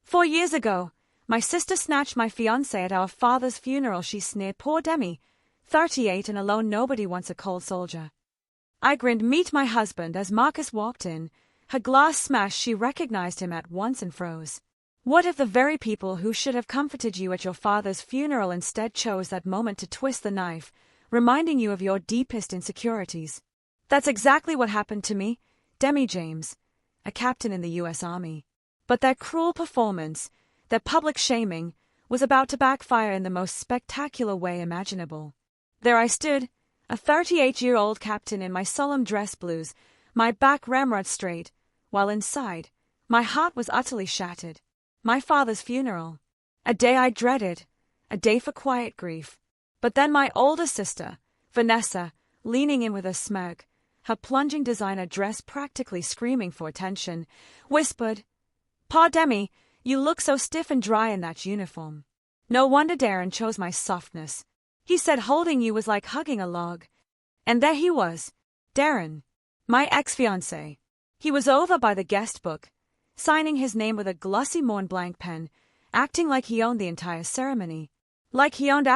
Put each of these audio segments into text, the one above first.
4 years ago, my sister snatched my fiancé at our father's funeral. She sneered, "Poor Demi, 38 and alone, nobody wants a cold soldier." I grinned, "Meet my husband," as Marcus walked in. Her glass smashed, she recognized him at once and froze. What if the very people who should have comforted you at your father's funeral instead chose that moment to twist the knife, reminding you of your deepest insecurities? That's exactly what happened to me, Demi James, a captain in the U.S. Army. But their cruel performance, their public shaming, was about to backfire in the most spectacular way imaginable. There I stood, a 38-year-old captain in my solemn dress blues, my back ramrod straight, while inside, my heart was utterly shattered. My father's funeral. A day I dreaded, a day for quiet grief. But then my older sister, Vanessa, leaning in with a smirk, her plunging designer dress practically screaming for attention, whispered, "Pa Demi, you look so stiff and dry in that uniform." No wonder Darren chose my softness. He said holding you was like hugging a log. And there he was, Darren, my ex-fiancé. He was over by the guest book, signing his name with a glossy Mont Blanc pen, acting like he owned the entire ceremony. Like he owned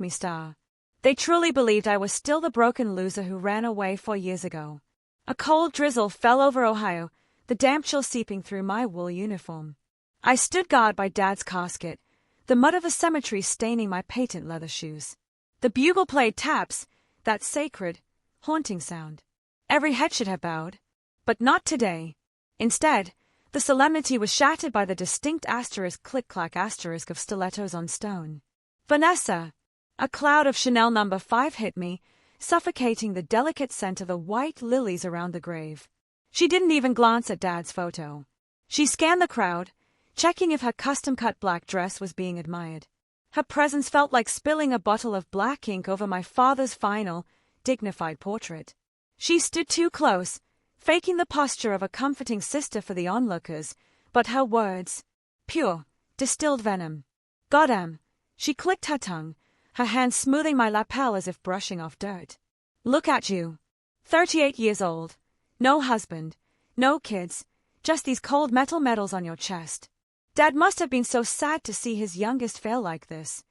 *me star. They truly believed I was still the broken loser who ran away 4 years ago. A cold drizzle fell over Ohio, the damp chill seeping through my wool uniform. I stood guard by Dad's casket, the mud of the cemetery staining my patent leather shoes. The bugle played taps, that sacred, haunting sound. Every head should have bowed. But not today. Instead, the solemnity was shattered by the distinct asterisk click-clack asterisk of stilettos on stone. Vanessa! A cloud of Chanel No. 5 hit me, suffocating the delicate scent of the white lilies around the grave. She didn't even glance at Dad's photo. She scanned the crowd, checking if her custom-cut black dress was being admired. Her presence felt like spilling a bottle of black ink over my father's final, dignified portrait. She stood too close, faking the posture of a comforting sister for the onlookers, but her words, pure, distilled venom. "Goddamn," she clicked her tongue, her hand smoothing my lapel as if brushing off dirt. "Look at you. 38 years old. No husband. No kids. Just these cold metal medals on your chest. Dad must have been so sad to see his youngest fail like this."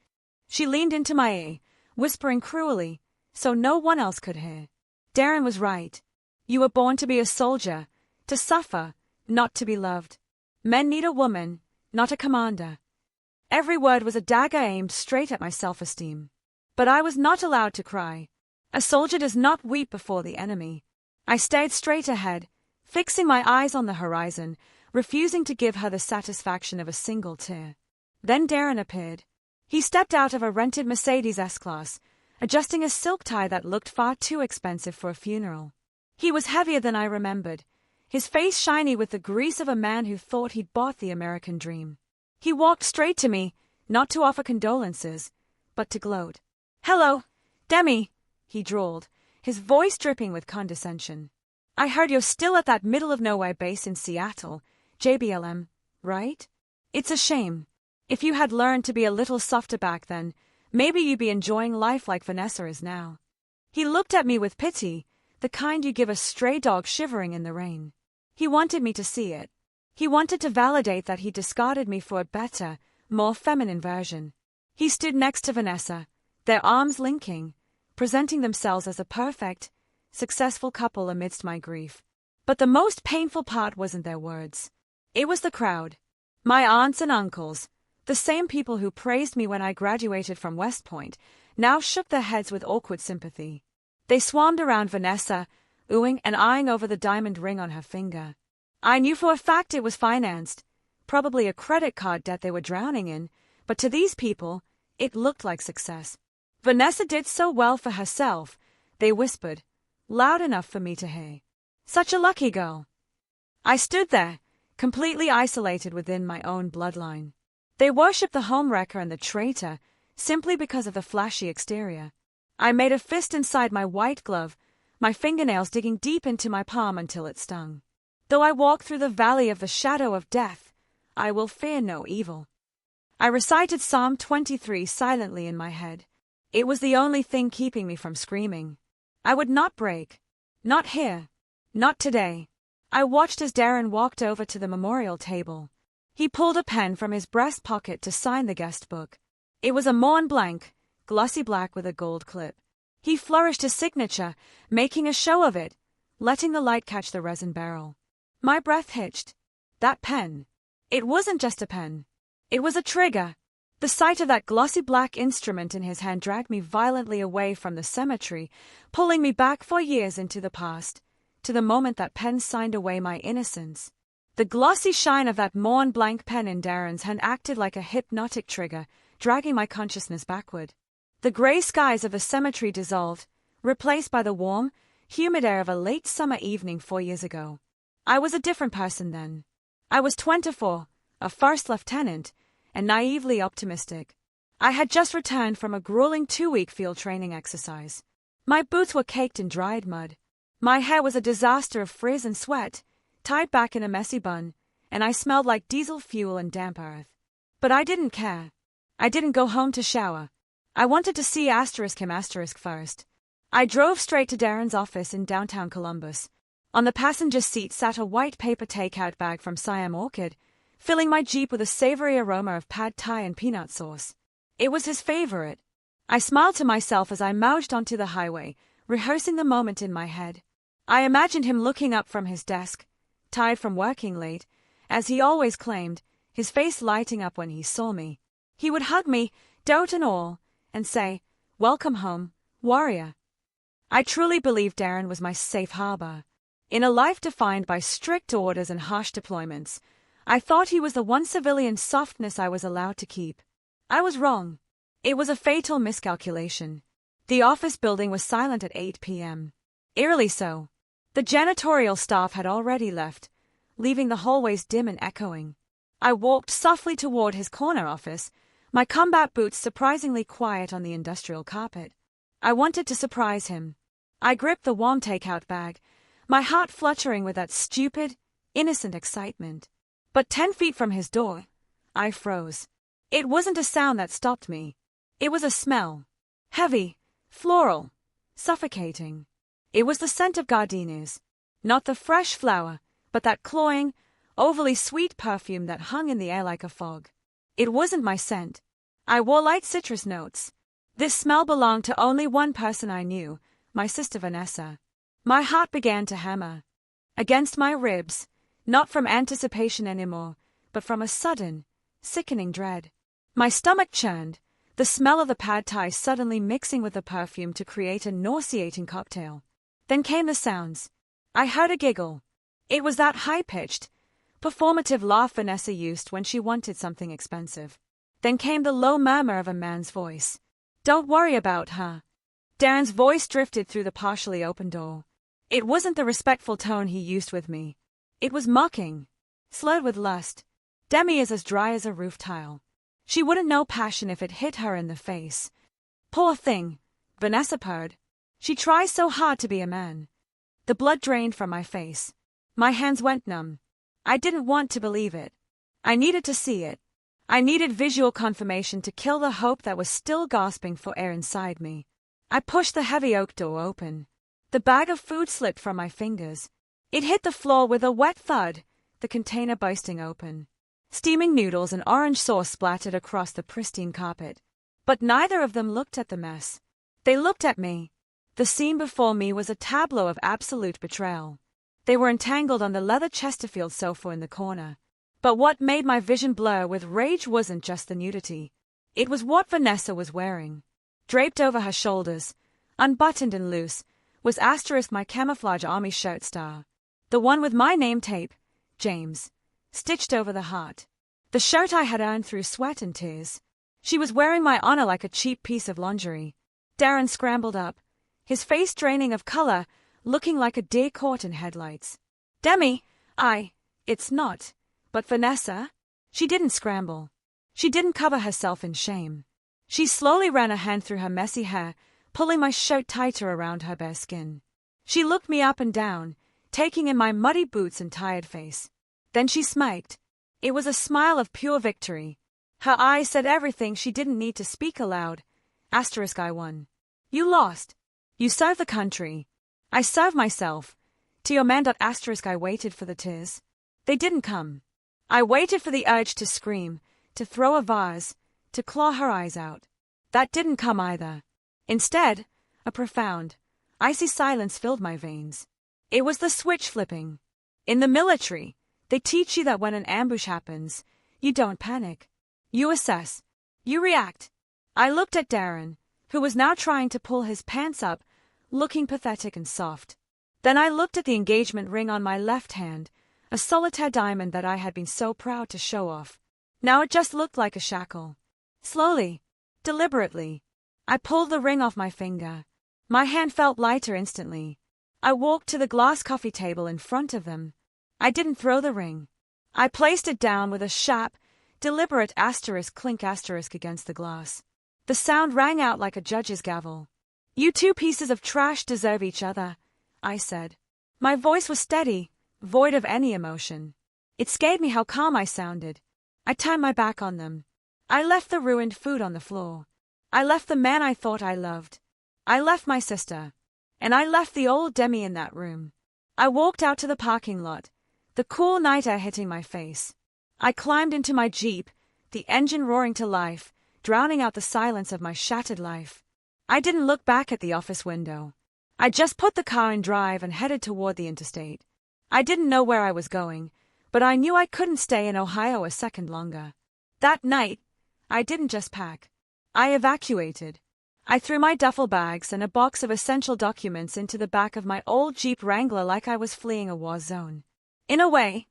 She leaned into my ear, whispering cruelly, so no one else could hear. Darren was right. You were born to be a soldier, to suffer, not to be loved. Men need a woman, not a commander. Every word was a dagger aimed straight at my self-esteem. But I was not allowed to cry. A soldier does not weep before the enemy. I stared straight ahead, fixing my eyes on the horizon, refusing to give her the satisfaction of a single tear. Then Darren appeared. He stepped out of a rented Mercedes S-Class, adjusting a silk tie that looked far too expensive for a funeral. He was heavier than I remembered, his face shiny with the grease of a man who thought he'd bought the American dream. He walked straight to me, not to offer condolences, but to gloat. "Hello, Demi," he drawled, his voice dripping with condescension. "I heard you're still at that middle-of-nowhere base in Seattle, JBLM, right? It's a shame. If you had learned to be a little softer back then, maybe you'd be enjoying life like Vanessa is now." He looked at me with pity, the kind you give a stray dog shivering in the rain. He wanted me to see it. He wanted to validate that he discarded me for a better, more feminine version. He stood next to Vanessa, their arms linking, presenting themselves as a perfect, successful couple amidst my grief. But the most painful part wasn't their words. It was the crowd. My aunts and uncles, the same people who praised me when I graduated from West Point, now shook their heads with awkward sympathy. They swarmed around Vanessa, oohing and eyeing over the diamond ring on her finger. I knew for a fact it was financed, probably a credit card debt they were drowning in, but to these people, it looked like success. Vanessa did so well for herself, they whispered, loud enough for me to hear. Such a lucky girl. I stood there, completely isolated within my own bloodline. They worshipped the homewrecker and the traitor, simply because of the flashy exterior. I made a fist inside my white glove, my fingernails digging deep into my palm until it stung. Though I walk through the valley of the shadow of death, I will fear no evil. I recited Psalm 23 silently in my head. It was the only thing keeping me from screaming. I would not break. Not here. Not today. I watched as Darren walked over to the memorial table. He pulled a pen from his breast pocket to sign the guest book. It was a Mont Blanc, glossy black with a gold clip. He flourished his signature, making a show of it, letting the light catch the resin barrel. My breath hitched. That pen. It wasn't just a pen. It was a trigger. The sight of that glossy black instrument in his hand dragged me violently away from the cemetery, pulling me back 4 years into the past, to the moment that pen signed away my innocence. The glossy shine of that Mont Blanc pen in Darren's hand acted like a hypnotic trigger, dragging my consciousness backward. The grey skies of the cemetery dissolved, replaced by the warm, humid air of a late summer evening 4 years ago. I was a different person then. I was 24, a first lieutenant, and naively optimistic. I had just returned from a grueling 2-week field training exercise. My boots were caked in dried mud. My hair was a disaster of frizz and sweat, tied back in a messy bun, and I smelled like diesel fuel and damp earth. But I didn't care. I didn't go home to shower. I wanted to see him first. I drove straight to Darren's office in downtown Columbus. On the passenger seat sat a white paper takeout bag from Siam Orchid, filling my Jeep with a savory aroma of pad thai and peanut sauce. It was his favorite. I smiled to myself as I mouthed onto the highway, rehearsing the moment in my head. I imagined him looking up from his desk, tired from working late, as he always claimed, his face lighting up when he saw me. He would hug me, dote and all, and say, "Welcome home, warrior." I truly believed Darren was my safe harbor. In a life defined by strict orders and harsh deployments, I thought he was the one civilian softness I was allowed to keep. I was wrong. It was a fatal miscalculation. The office building was silent at 8 p.m. Eerily so. The janitorial staff had already left, leaving the hallways dim and echoing. I walked softly toward his corner office, my combat boots surprisingly quiet on the industrial carpet. I wanted to surprise him. I gripped the warm takeout bag, my heart fluttering with that stupid, innocent excitement. But 10 feet from his door, I froze. It wasn't a sound that stopped me. It was a smell. Heavy, floral, suffocating. It was the scent of gardenias. Not the fresh flower, but that cloying, overly sweet perfume that hung in the air like a fog. It wasn't my scent. I wore light citrus notes. This smell belonged to only one person I knew, my sister Vanessa. My heart began to hammer. Against my ribs, not from anticipation anymore, but from a sudden, sickening dread. My stomach churned, the smell of the pad thai suddenly mixing with the perfume to create a nauseating cocktail. Then came the sounds. I heard a giggle. It was that high-pitched, performative laugh Vanessa used when she wanted something expensive. Then came the low murmur of a man's voice. "Don't worry about her." Darren's voice drifted through the partially open door. It wasn't the respectful tone he used with me. It was mocking, slurred with lust. Demi is as dry as a roof tile. She wouldn't know passion if it hit her in the face. Poor thing, Vanessa purred. She tries so hard to be a man. The blood drained from my face. My hands went numb. I didn't want to believe it. I needed to see it. I needed visual confirmation to kill the hope that was still gasping for air inside me. I pushed the heavy oak door open. The bag of food slipped from my fingers. It hit the floor with a wet thud, the container bursting open. Steaming noodles and orange sauce splattered across the pristine carpet. But neither of them looked at the mess. They looked at me. The scene before me was a tableau of absolute betrayal. They were entangled on the leather Chesterfield sofa in the corner. But what made my vision blur with rage wasn't just the nudity. It was what Vanessa was wearing. Draped over her shoulders, unbuttoned and loose, was my camouflage army shirt star. The one with my name tape, James, stitched over the heart. The shirt I had earned through sweat and tears. She was wearing my honor like a cheap piece of lingerie. Darren scrambled up, his face draining of color, looking like a deer caught in headlights. "Demi, it's not. But Vanessa?" She didn't scramble. She didn't cover herself in shame. She slowly ran a hand through her messy hair, pulling my shirt tighter around her bare skin. She looked me up and down, taking in my muddy boots and tired face. Then she smiled. It was a smile of pure victory. Her eyes said everything she didn't need to speak aloud. I won. You lost. You served the country. I served myself. To your man. I waited for the tears. They didn't come. I waited for the urge to scream, to throw a vase, to claw her eyes out. That didn't come either. Instead, a profound, icy silence filled my veins. It was the switch flipping. In the military, they teach you that when an ambush happens, you don't panic. You assess. You react. I looked at Darren, who was now trying to pull his pants up, looking pathetic and soft. Then I looked at the engagement ring on my left hand, a solitaire diamond that I had been so proud to show off. Now it just looked like a shackle. Slowly, deliberately, I pulled the ring off my finger. My hand felt lighter instantly. I walked to the glass coffee table in front of them. I didn't throw the ring. I placed it down with a sharp, deliberate asterisk clink asterisk against the glass. The sound rang out like a judge's gavel. "You two pieces of trash deserve each other," I said. My voice was steady, void of any emotion. It scared me how calm I sounded. I turned my back on them. I left the ruined food on the floor. I left the man I thought I loved. I left my sister. And I left the old Demi in that room. I walked out to the parking lot, the cool night air hitting my face. I climbed into my Jeep, the engine roaring to life, drowning out the silence of my shattered life. I didn't look back at the office window. I just put the car in drive and headed toward the interstate. I didn't know where I was going, but I knew I couldn't stay in Ohio a second longer. That night, I didn't just pack. I evacuated. I threw my duffel bags and a box of essential documents into the back of my old Jeep Wrangler like I was fleeing a war zone. In a way,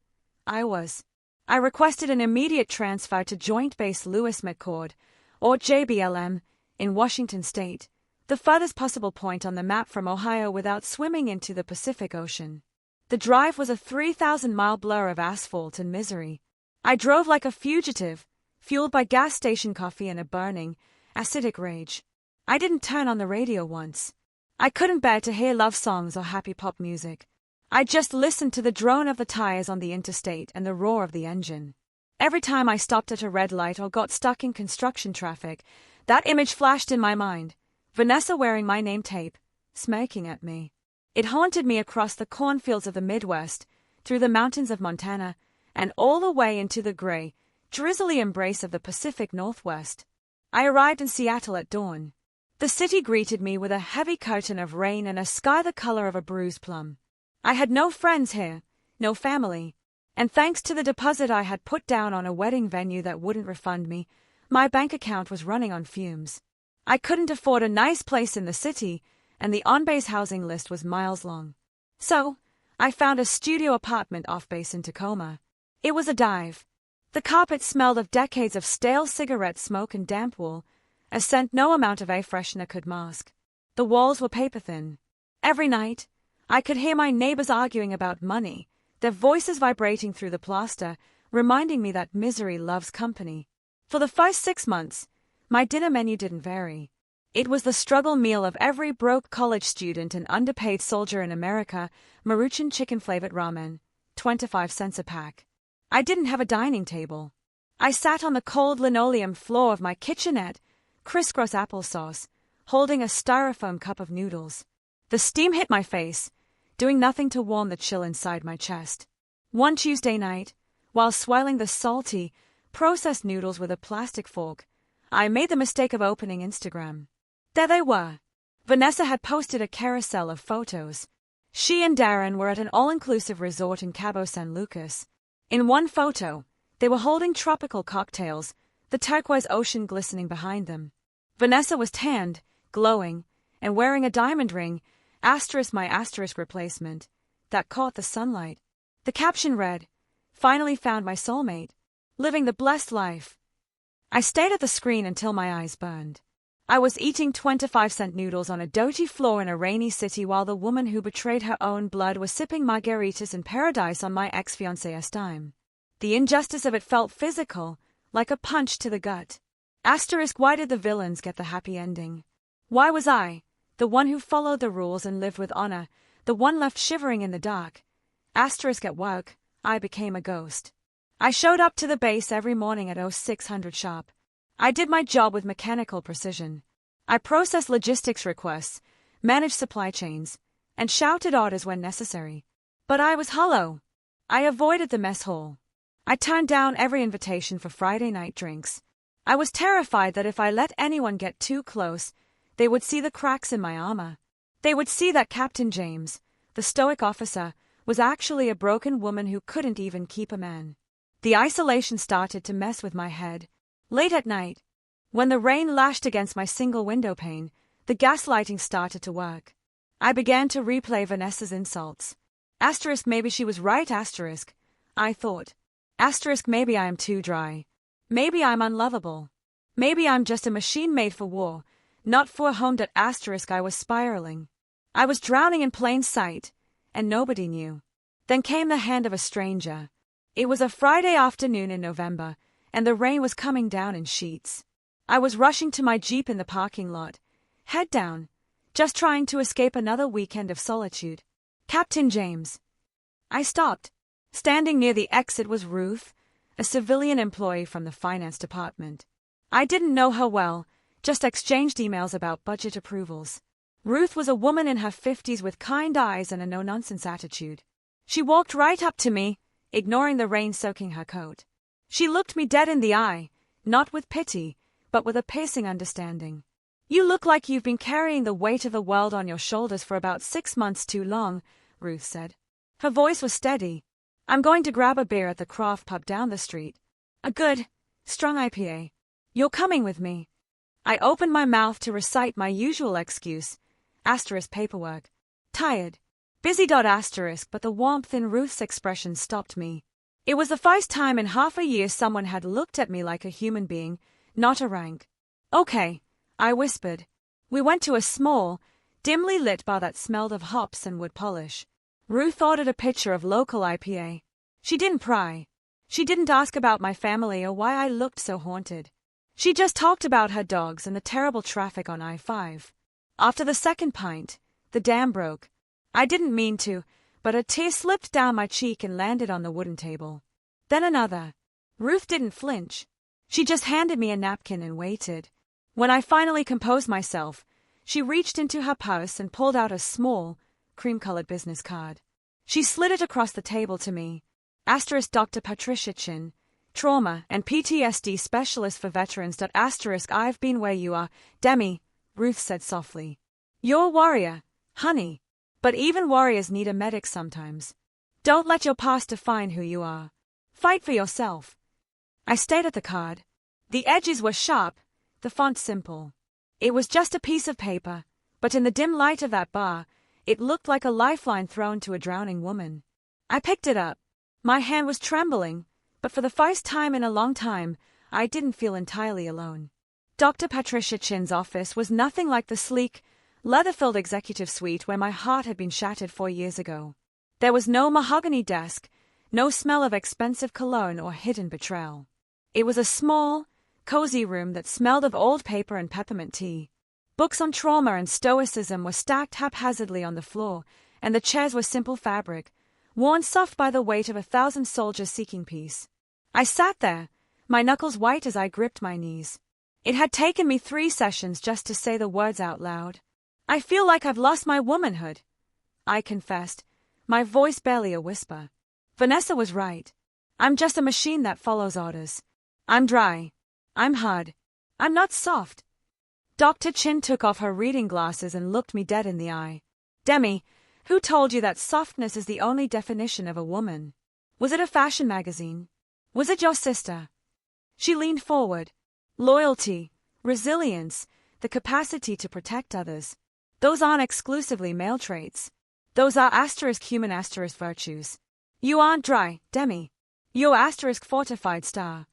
I was. I requested an immediate transfer to Joint Base Lewis McChord, or JBLM, in Washington State, the furthest possible point on the map from Ohio without swimming into the Pacific Ocean. The drive was a 3,000-mile blur of asphalt and misery. I drove like a fugitive, fueled by gas station coffee and a burning, acidic rage. I didn't turn on the radio once. I couldn't bear to hear love songs or happy pop music. I just listened to the drone of the tires on the interstate and the roar of the engine. Every time I stopped at a red light or got stuck in construction traffic, that image flashed in my mind. Vanessa wearing my name tape, smirking at me. It haunted me across the cornfields of the Midwest, through the mountains of Montana, and all the way into the gray, drizzly embrace of the Pacific Northwest. I arrived in Seattle at dawn. The city greeted me with a heavy curtain of rain and a sky the color of a bruised plum. I had no friends here, no family, and thanks to the deposit I had put down on a wedding venue that wouldn't refund me, my bank account was running on fumes. I couldn't afford a nice place in the city, and the on-base housing list was miles long. So, I found a studio apartment off-base in Tacoma. It was a dive. The carpet smelled of decades of stale cigarette smoke and damp wool, a scent no amount of air freshener could mask. The walls were paper-thin. Every night, I could hear my neighbors arguing about money, their voices vibrating through the plaster, reminding me that misery loves company. For the first 6 months, my dinner menu didn't vary. It was the struggle meal of every broke college student and underpaid soldier in America, Maruchan chicken-flavored ramen, 25 cents a pack. I didn't have a dining table. I sat on the cold linoleum floor of my kitchenette, crisscross applesauce, holding a styrofoam cup of noodles. The steam hit my face, doing nothing to warm the chill inside my chest. One Tuesday night, while swirling the salty, processed noodles with a plastic fork, I made the mistake of opening Instagram. There they were. Vanessa had posted a carousel of photos. She and Darren were at an all-inclusive resort in Cabo San Lucas. In one photo, they were holding tropical cocktails, the turquoise ocean glistening behind them. Vanessa was tanned, glowing, and wearing a diamond ring, my asterisk replacement, that caught the sunlight. The caption read, "Finally found my soulmate. Living the blessed life." I stayed at the screen until my eyes burned. I was eating 25-cent noodles on a dirty floor in a rainy city while the woman who betrayed her own blood was sipping margaritas in paradise on my ex-fiancé's dime. The injustice of it felt physical, like a punch to the gut. Why did the villains get the happy ending? Why was I, the one who followed the rules and lived with honor, the one left shivering in the dark? At work, I became a ghost. I showed up to the base every morning at 0600 sharp. I did my job with mechanical precision. I processed logistics requests, managed supply chains, and shouted orders when necessary. But I was hollow. I avoided the mess hall. I turned down every invitation for Friday night drinks. I was terrified that if I let anyone get too close, they would see the cracks in my armor. They would see that Captain James, the stoic officer, was actually a broken woman who couldn't even keep a man. The isolation started to mess with my head. Late at night, when the rain lashed against my single window pane, the gaslighting started to work. I began to replay Vanessa's insults. Asterisk, maybe she was right, asterisk, I thought. Asterisk, maybe I am too dry. Maybe I'm unlovable. Maybe I'm just a machine made for war, not for home. Asterisk, I was spiraling. I was drowning in plain sight, and nobody knew. Then came the hand of a stranger. It was a Friday afternoon in November, and the rain was coming down in sheets. I was rushing to my Jeep in the parking lot, head down, just trying to escape another weekend of solitude. Captain James. I stopped. Standing near the exit was Ruth, a civilian employee from the finance department. I didn't know her well, just exchanged emails about budget approvals. Ruth was a woman in her 50s with kind eyes and a no-nonsense attitude. She walked right up to me, ignoring the rain soaking her coat. She looked me dead in the eye, not with pity, but with a piercing understanding. You look like you've been carrying the weight of the world on your shoulders for about 6 months too long, Ruth said. Her voice was steady. I'm going to grab a beer at the craft pub down the street. A good, strong IPA. You're coming with me. I opened my mouth to recite my usual excuse, asterisk paperwork. Tired. Busy. Asterisk, but the warmth in Ruth's expression stopped me. It was the first time in half a year someone had looked at me like a human being, not a rank. Okay, I whispered. We went to a small, dimly lit bar that smelled of hops and wood polish. Ruth ordered a pitcher of local IPA. She didn't pry. She didn't ask about my family or why I looked so haunted. She just talked about her dogs and the terrible traffic on I-5. After the second pint, the dam broke. I didn't mean to, but a tear slipped down my cheek and landed on the wooden table. Then another. Ruth didn't flinch. She just handed me a napkin and waited. When I finally composed myself, she reached into her purse and pulled out a small, cream-colored business card. She slid it across the table to me. Asterisk Dr. Patricia Chin, trauma and PTSD specialist for veterans. Asterisk I've been where you are, Demi, Ruth said softly. You're a warrior, honey. But even warriors need a medic sometimes. Don't let your past define who you are. Fight for yourself. I stared at the card. The edges were sharp, the font simple. It was just a piece of paper, but in the dim light of that bar, it looked like a lifeline thrown to a drowning woman. I picked it up. My hand was trembling, but for the first time in a long time, I didn't feel entirely alone. Dr. Patricia Chin's office was nothing like the sleek, leather-filled executive suite where my heart had been shattered 4 years ago. There was no mahogany desk, no smell of expensive cologne or hidden betrayal. It was a small, cozy room that smelled of old paper and peppermint tea. Books on trauma and stoicism were stacked haphazardly on the floor, and the chairs were simple fabric, worn soft by the weight of 1,000 soldiers seeking peace. I sat there, my knuckles white as I gripped my knees. It had taken me 3 sessions just to say the words out loud. I feel like I've lost my womanhood, I confessed, my voice barely a whisper. Vanessa was right. I'm just a machine that follows orders. I'm dry. I'm hard. I'm not soft. Dr. Chin took off her reading glasses and looked me dead in the eye. Demi, who told you that softness is the only definition of a woman? Was it a fashion magazine? Was it your sister? She leaned forward. Loyalty, resilience, the capacity to protect others. Those aren't exclusively male traits. Those are human virtues. You aren't dry, Demi. You're fortified star.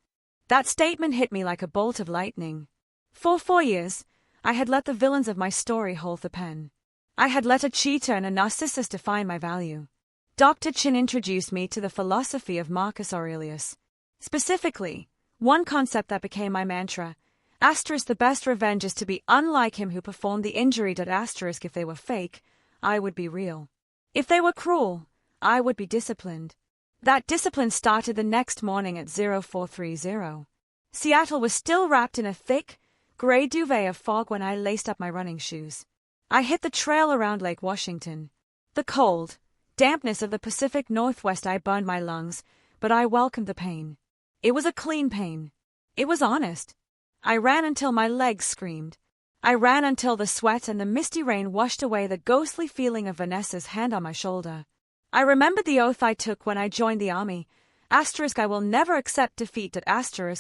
That statement hit me like a bolt of lightning. For 4 years, I had let the villains of my story hold the pen. I had let a cheater and a narcissist define my value. Dr. Chin introduced me to the philosophy of Marcus Aurelius. Specifically, one concept that became my mantra, the best revenge is to be unlike him who performed the injury. If they were fake, I would be real. If they were cruel, I would be disciplined. That discipline started the next morning at 0430. Seattle was still wrapped in a thick, gray duvet of fog when I laced up my running shoes. I hit the trail around Lake Washington. The cold, dampness of the Pacific Northwest. I burned my lungs, but I welcomed the pain. It was a clean pain. It was honest. I ran until my legs screamed. I ran until the sweat and the misty rain washed away the ghostly feeling of Vanessa's hand on my shoulder. I remembered the oath I took when I joined the army. I will never accept defeat.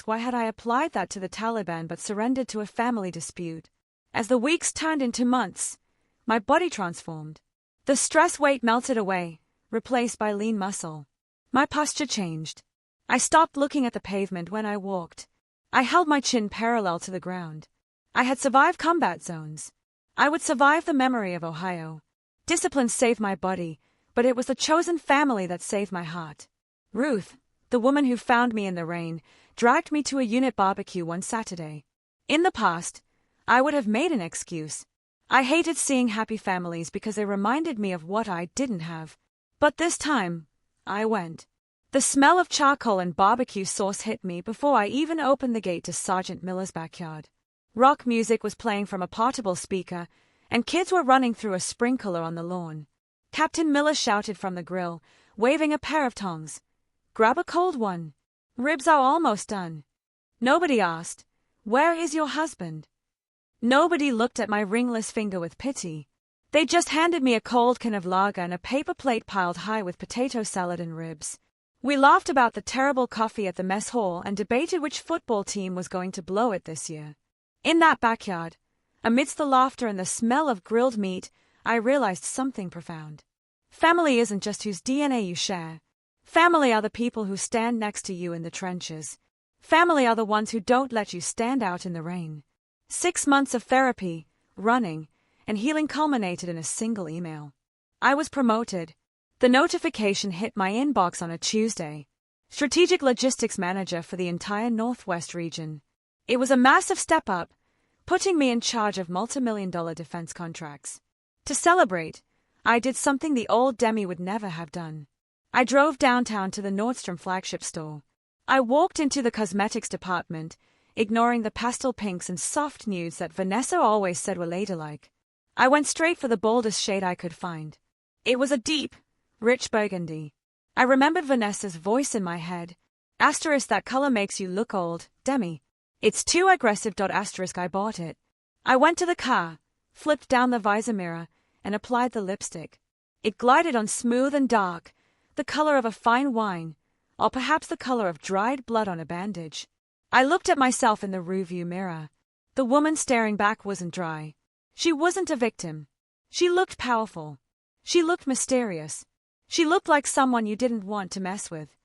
Why had I applied that to the Taliban but surrendered to a family dispute? As the weeks turned into months, my body transformed. The stress weight melted away, replaced by lean muscle. My posture changed. I stopped looking at the pavement when I walked. I held my chin parallel to the ground. I had survived combat zones. I would survive the memory of Ohio. Discipline saved my body, but it was the chosen family that saved my heart. Ruth, the woman who found me in the rain, dragged me to a unit barbecue one Saturday. In the past, I would have made an excuse. I hated seeing happy families because they reminded me of what I didn't have. But this time, I went. The smell of charcoal and barbecue sauce hit me before I even opened the gate to Sergeant Miller's backyard. Rock music was playing from a portable speaker, and kids were running through a sprinkler on the lawn. Captain Miller shouted from the grill, waving a pair of tongs. "Grab a cold one. Ribs are almost done." Nobody asked, "Where is your husband?" Nobody looked at my ringless finger with pity. They just handed me a cold can of lager and a paper plate piled high with potato salad and ribs. We laughed about the terrible coffee at the mess hall and debated which football team was going to blow it this year. In that backyard, amidst the laughter and the smell of grilled meat, I realized something profound. Family isn't just whose DNA you share. Family are the people who stand next to you in the trenches. Family are the ones who don't let you stand out in the rain. 6 months of therapy, running, and healing culminated in a single email. I was promoted. The notification hit my inbox on a Tuesday. Strategic Logistics Manager for the entire Northwest region. It was a massive step up, putting me in charge of multi-million-dollar defense contracts. To celebrate, I did something the old DEMI would never have done. I drove downtown to the Nordstrom flagship store. I walked into the cosmetics department, ignoring the pastel pinks and soft nudes that Vanessa always said were ladylike. I went straight for the boldest shade I could find. It was a deep, rich burgundy. I remembered Vanessa's voice in my head. That color makes you look old, Demi. It's too aggressive. I bought it. I went to the car, flipped down the visor mirror, and applied the lipstick. It glided on smooth and dark, the color of a fine wine, or perhaps the color of dried blood on a bandage. I looked at myself in the rearview mirror. The woman staring back wasn't dry. She wasn't a victim. She looked powerful. She looked mysterious. She looked like someone you didn't want to mess with.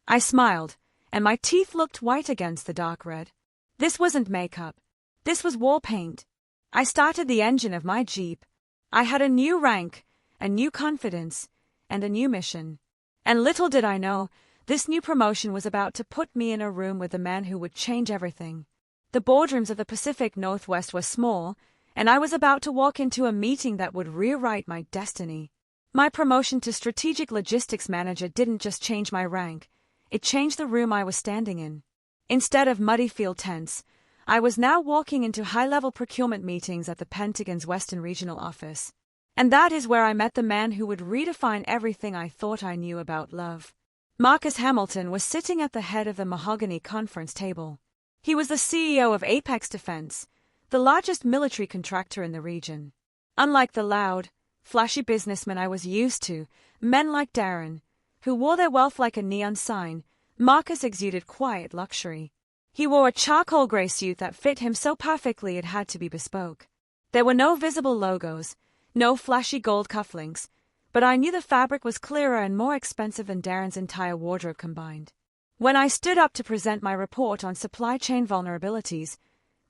I smiled, and my teeth looked white against the dark red. This wasn't makeup. This was wall paint. I started the engine of my Jeep. I had a new rank, a new confidence, and a new mission. And little did I know, this new promotion was about to put me in a room with the man who would change everything. The boardrooms of the Pacific Northwest were small, and I was about to walk into a meeting that would rewrite my destiny. My promotion to Strategic Logistics Manager didn't just change my rank, it changed the room I was standing in. Instead of muddy field tents, I was now walking into high-level procurement meetings at the Pentagon's Western Regional Office. And that is where I met the man who would redefine everything I thought I knew about love. Marcus Hamilton was sitting at the head of the mahogany conference table. He was the CEO of Apex Defense, the largest military contractor in the region. Unlike the loud, flashy businessmen I was used to, men like Darren, who wore their wealth like a neon sign, Marcus exuded quiet luxury. He wore a charcoal gray suit that fit him so perfectly it had to be bespoke. There were no visible logos, no flashy gold cufflinks, but I knew the fabric was clearer and more expensive than Darren's entire wardrobe combined. When I stood up to present my report on supply chain vulnerabilities,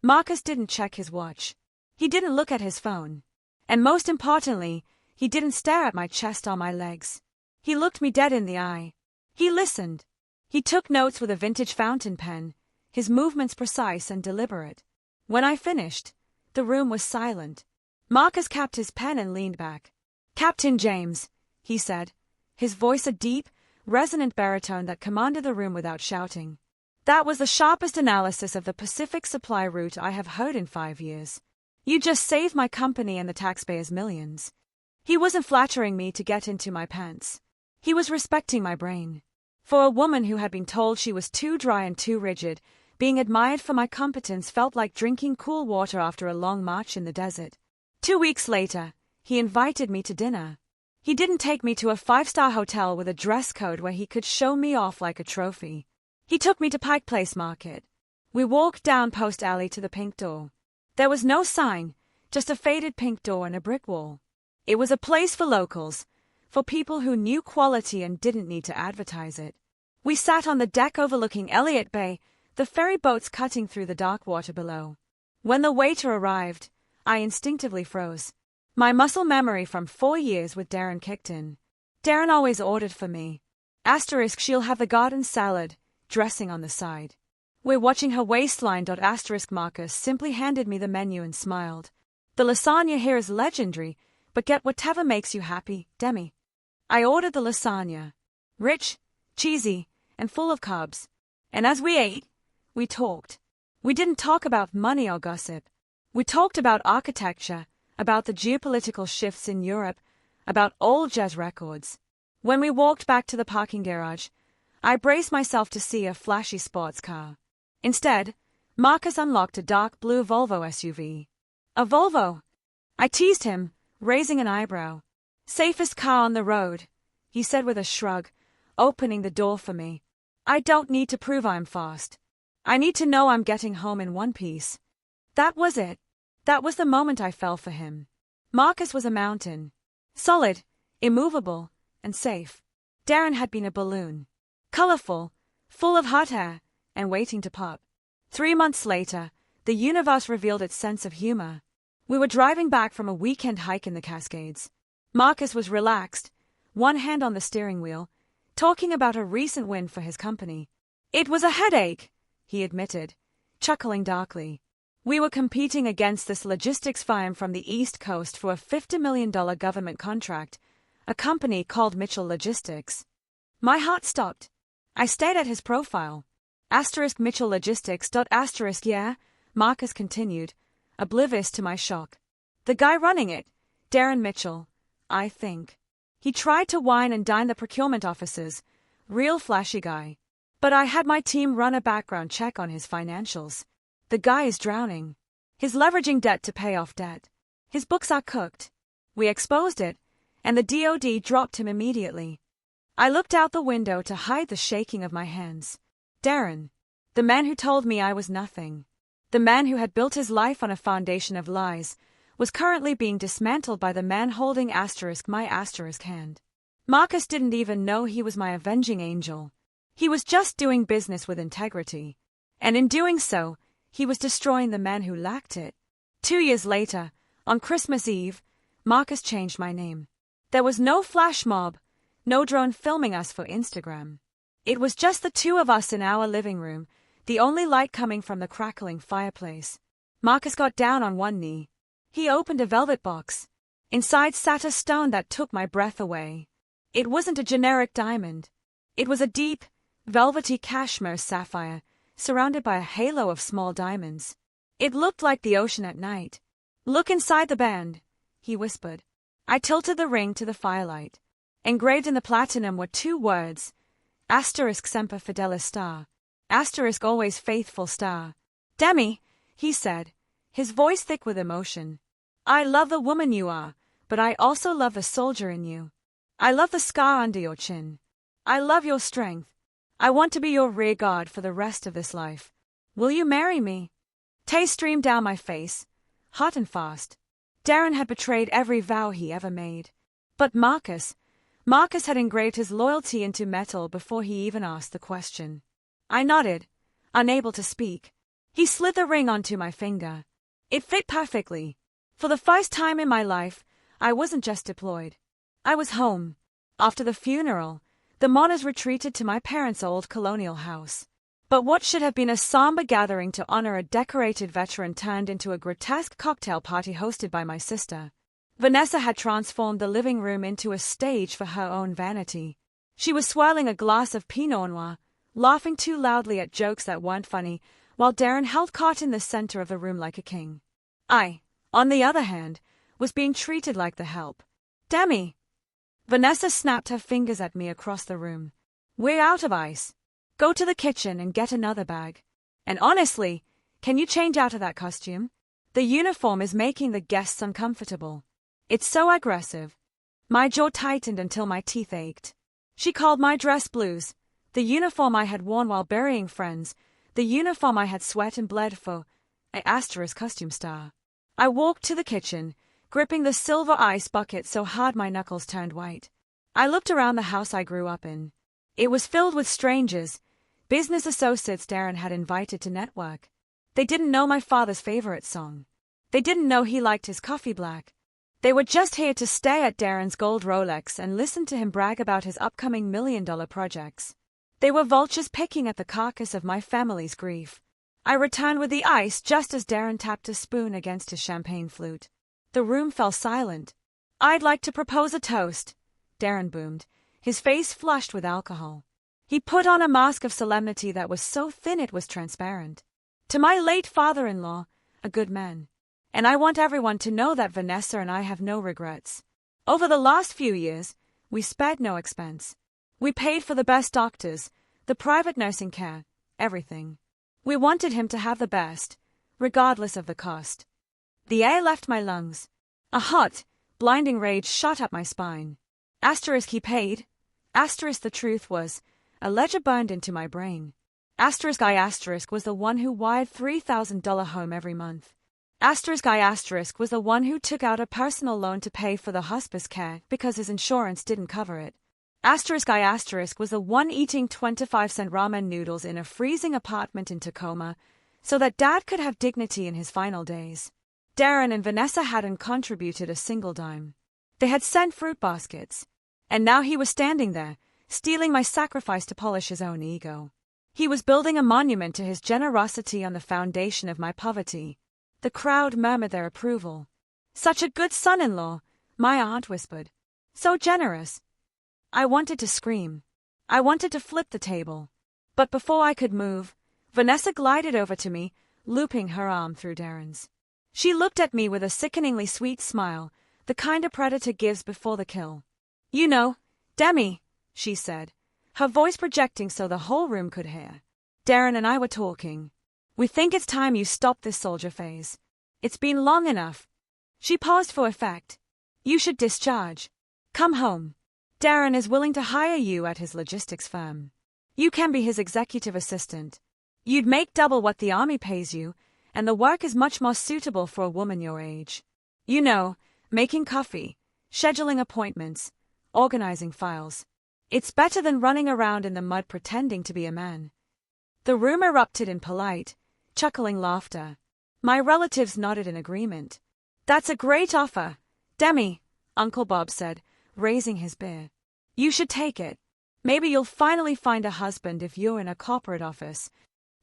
Marcus didn't check his watch. He didn't look at his phone. And most importantly, he didn't stare at my chest or my legs. He looked me dead in the eye. He listened. He took notes with a vintage fountain pen, his movements precise and deliberate. When I finished, the room was silent. Marcus capped his pen and leaned back. "Captain James," he said, his voice a deep, resonant baritone that commanded the room without shouting. "That was the sharpest analysis of the Pacific supply route I have heard in 5 years. You just saved my company and the taxpayers millions." He wasn't flattering me to get into my pants. He was respecting my brain. For a woman who had been told she was too dry and too rigid, being admired for my competence felt like drinking cool water after a long march in the desert. 2 weeks later, he invited me to dinner. He didn't take me to a 5-star hotel with a dress code where he could show me off like a trophy. He took me to Pike Place Market. We walked down Post Alley to the pink door. There was no sign, just a faded pink door and a brick wall. It was a place for locals, for people who knew quality and didn't need to advertise it. We sat on the deck overlooking Elliott Bay, the ferry boats cutting through the dark water below. When the waiter arrived, I instinctively froze. My muscle memory from 4 years with Darren kicked in. Darren always ordered for me. * she'll have the garden salad, dressing on the side. We're watching her waistline. * Marcus simply handed me the menu and smiled. The lasagna here is legendary, but get whatever makes you happy, Demi. I ordered the lasagna. Rich, cheesy, and full of carbs. And as we ate, we talked. We didn't talk about money or gossip. We talked about architecture, about the geopolitical shifts in Europe, about old jazz records. When we walked back to the parking garage, I braced myself to see a flashy sports car. Instead, Marcus unlocked a dark blue Volvo SUV. A Volvo? I teased him, raising an eyebrow. Safest car on the road, he said with a shrug, opening the door for me. I don't need to prove I'm fast. I need to know I'm getting home in one piece. That was it. That was the moment I fell for him. Marcus was a mountain. Solid, immovable, and safe. Darren had been a balloon. Colorful, full of hot air, and waiting to pop. 3 months later, the universe revealed its sense of humor. We were driving back from a weekend hike in the Cascades. Marcus was relaxed, one hand on the steering wheel, talking about a recent win for his company. It was a headache, he admitted, chuckling darkly. We were competing against this logistics firm from the East Coast for a $50 million government contract, a company called Mitchell Logistics. My heart stopped. I stared at his profile. * Mitchell Logistics. * Yeah, Marcus continued, oblivious to my shock. The guy running it, Darren Mitchell, I think. He tried to wine and dine the procurement officers. Real flashy guy. But I had my team run a background check on his financials. The guy is drowning. He's leveraging debt to pay off debt. His books are cooked. We exposed it, and the DOD dropped him immediately. I looked out the window to hide the shaking of my hands. Darren, the man who told me I was nothing, the man who had built his life on a foundation of lies, was currently being dismantled by the man holding my hand. Marcus didn't even know he was my avenging angel. He was just doing business with integrity. And in doing so, he was destroying the man who lacked it. 2 years later, on Christmas Eve, Marcus changed my name. There was no flash mob, no drone filming us for Instagram. It was just the two of us in our living room, the only light coming from the crackling fireplace. Marcus got down on one knee. He opened a velvet box. Inside sat a stone that took my breath away. It wasn't a generic diamond. It was a deep, velvety cashmere sapphire, surrounded by a halo of small diamonds. It looked like the ocean at night. Look inside the band, he whispered. I tilted the ring to the firelight. Engraved in the platinum were 2 words, * Semper Fidelis star, * always faithful star. Demi, he said, his voice thick with emotion. I love the woman you are, but I also love the soldier in you. I love the scar under your chin. I love your strength. I want to be your rear guard for the rest of this life. Will you marry me? Tears streamed down my face, hot and fast. Darren had betrayed every vow he ever made. But Marcus had engraved his loyalty into metal before he even asked the question. I nodded, unable to speak. He slid the ring onto my finger. It fit perfectly. For the first time in my life, I wasn't just deployed. I was home. After the funeral, the mourners retreated to my parents' old colonial house. But what should have been a somber gathering to honor a decorated veteran turned into a grotesque cocktail party hosted by my sister. Vanessa had transformed the living room into a stage for her own vanity. She was swirling a glass of Pinot Noir, laughing too loudly at jokes that weren't funny, while Darren held caught in the center of the room like a king. I, on the other hand, was being treated like the help. Demi! Vanessa snapped her fingers at me across the room. We're out of ice. Go to the kitchen and get another bag. And honestly, can you change out of that costume? The uniform is making the guests uncomfortable. It's so aggressive. My jaw tightened until my teeth ached. She called my dress blues, the uniform I had worn while burying friends, the uniform I had sweat and bled for, a * costume star. I walked to the kitchen, gripping the silver ice bucket so hard my knuckles turned white. I looked around the house I grew up in. It was filled with strangers, business associates Darren had invited to network. They didn't know my father's favorite song. They didn't know he liked his coffee black. They were just here to stare at Darren's gold Rolex and listen to him brag about his upcoming million-dollar projects. They were vultures picking at the carcass of my family's grief. I returned with the ice just as Darren tapped a spoon against his champagne flute. The room fell silent. I'd like to propose a toast, Darren boomed, his face flushed with alcohol. He put on a mask of solemnity that was so thin it was transparent. To my late father-in-law, a good man. And I want everyone to know that Vanessa and I have no regrets. Over the last few years, we spared no expense. We paid for the best doctors, the private nursing care, everything. We wanted him to have the best, regardless of the cost. The air left my lungs. A hot, blinding rage shot up my spine. He paid. The truth was, a ledger burned into my brain. I was the one who wired $3,000 home every month. I was the one who took out a personal loan to pay for the hospice care because his insurance didn't cover it. I was the one eating 25-cent ramen noodles in a freezing apartment in Tacoma so that Dad could have dignity in his final days. Darren and Vanessa hadn't contributed a single dime. They had sent fruit baskets. And now he was standing there, stealing my sacrifice to polish his own ego. He was building a monument to his generosity on the foundation of my poverty. The crowd murmured their approval. Such a good son-in-law, my aunt whispered. So generous. I wanted to scream. I wanted to flip the table. But before I could move, Vanessa glided over to me, looping her arm through Darren's. She looked at me with a sickeningly sweet smile, the kind a predator gives before the kill. You know, Demi, she said, her voice projecting so the whole room could hear. Darren and I were talking. We think it's time you stop this soldier phase. It's been long enough. She paused for effect. You should discharge. Come home. Darren is willing to hire you at his logistics firm. You can be his executive assistant. You'd make double what the army pays you, and the work is much more suitable for a woman your age. You know, making coffee, scheduling appointments, organizing files. It's better than running around in the mud pretending to be a man. The room erupted in polite, chuckling laughter. My relatives nodded in agreement. That's a great offer, Demi, Uncle Bob said, raising his beer. You should take it. Maybe you'll finally find a husband if you're in a corporate office.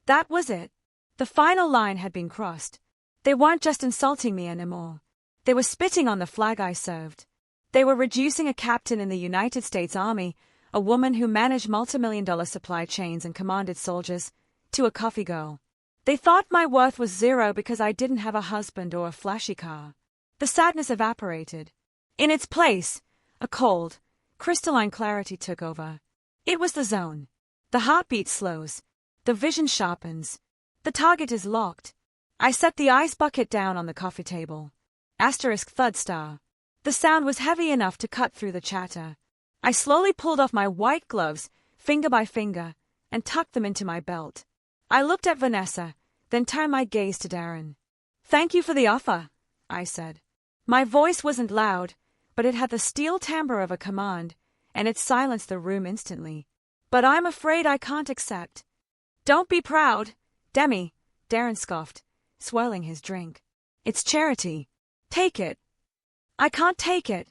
That was it. The final line had been crossed. They weren't just insulting me anymore. They were spitting on the flag I served. They were reducing a captain in the United States Army, a woman who managed multi-million-dollar supply chains and commanded soldiers, to a coffee girl. They thought my worth was zero because I didn't have a husband or a flashy car. The sadness evaporated. In its place, a cold, crystalline clarity took over. It was the zone. The heartbeat slows. The vision sharpens. The target is locked. I set the ice bucket down on the coffee table. *third star. The sound was heavy enough to cut through the chatter. I slowly pulled off my white gloves, finger by finger, and tucked them into my belt. I looked at Vanessa, then turned my gaze to Darren. Thank you for the offer, I said. My voice wasn't loud, but it had the steel timbre of a command, and it silenced the room instantly. But I'm afraid I can't accept. Don't be proud, Demi, Darren scoffed, swirling his drink. It's charity. Take it. I can't take it,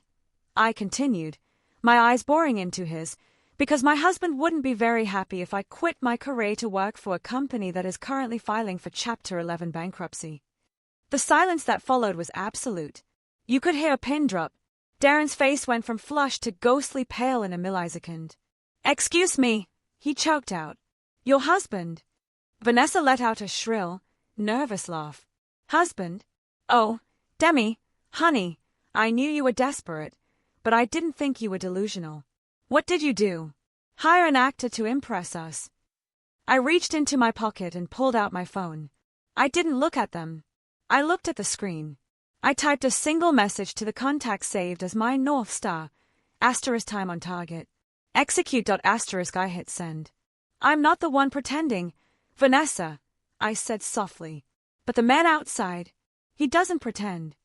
I continued, my eyes boring into his, because my husband wouldn't be very happy if I quit my career to work for a company that is currently filing for Chapter 11 bankruptcy. The silence that followed was absolute. You could hear a pin drop. Darren's face went from flushed to ghostly pale in a millisecond. Excuse me, he choked out. Your husband? Vanessa let out a shrill, nervous laugh. Husband? Oh, Demi, honey, I knew you were desperate, but I didn't think you were delusional. What did you do? Hire an actor to impress us. I reached into my pocket and pulled out my phone. I didn't look at them. I looked at the screen. I typed a single message to the contact saved as my North Star. * time on target. Execute. **. I hit send. I'm not the one pretending. Vanessa, I said softly. But the man outside, he doesn't pretend.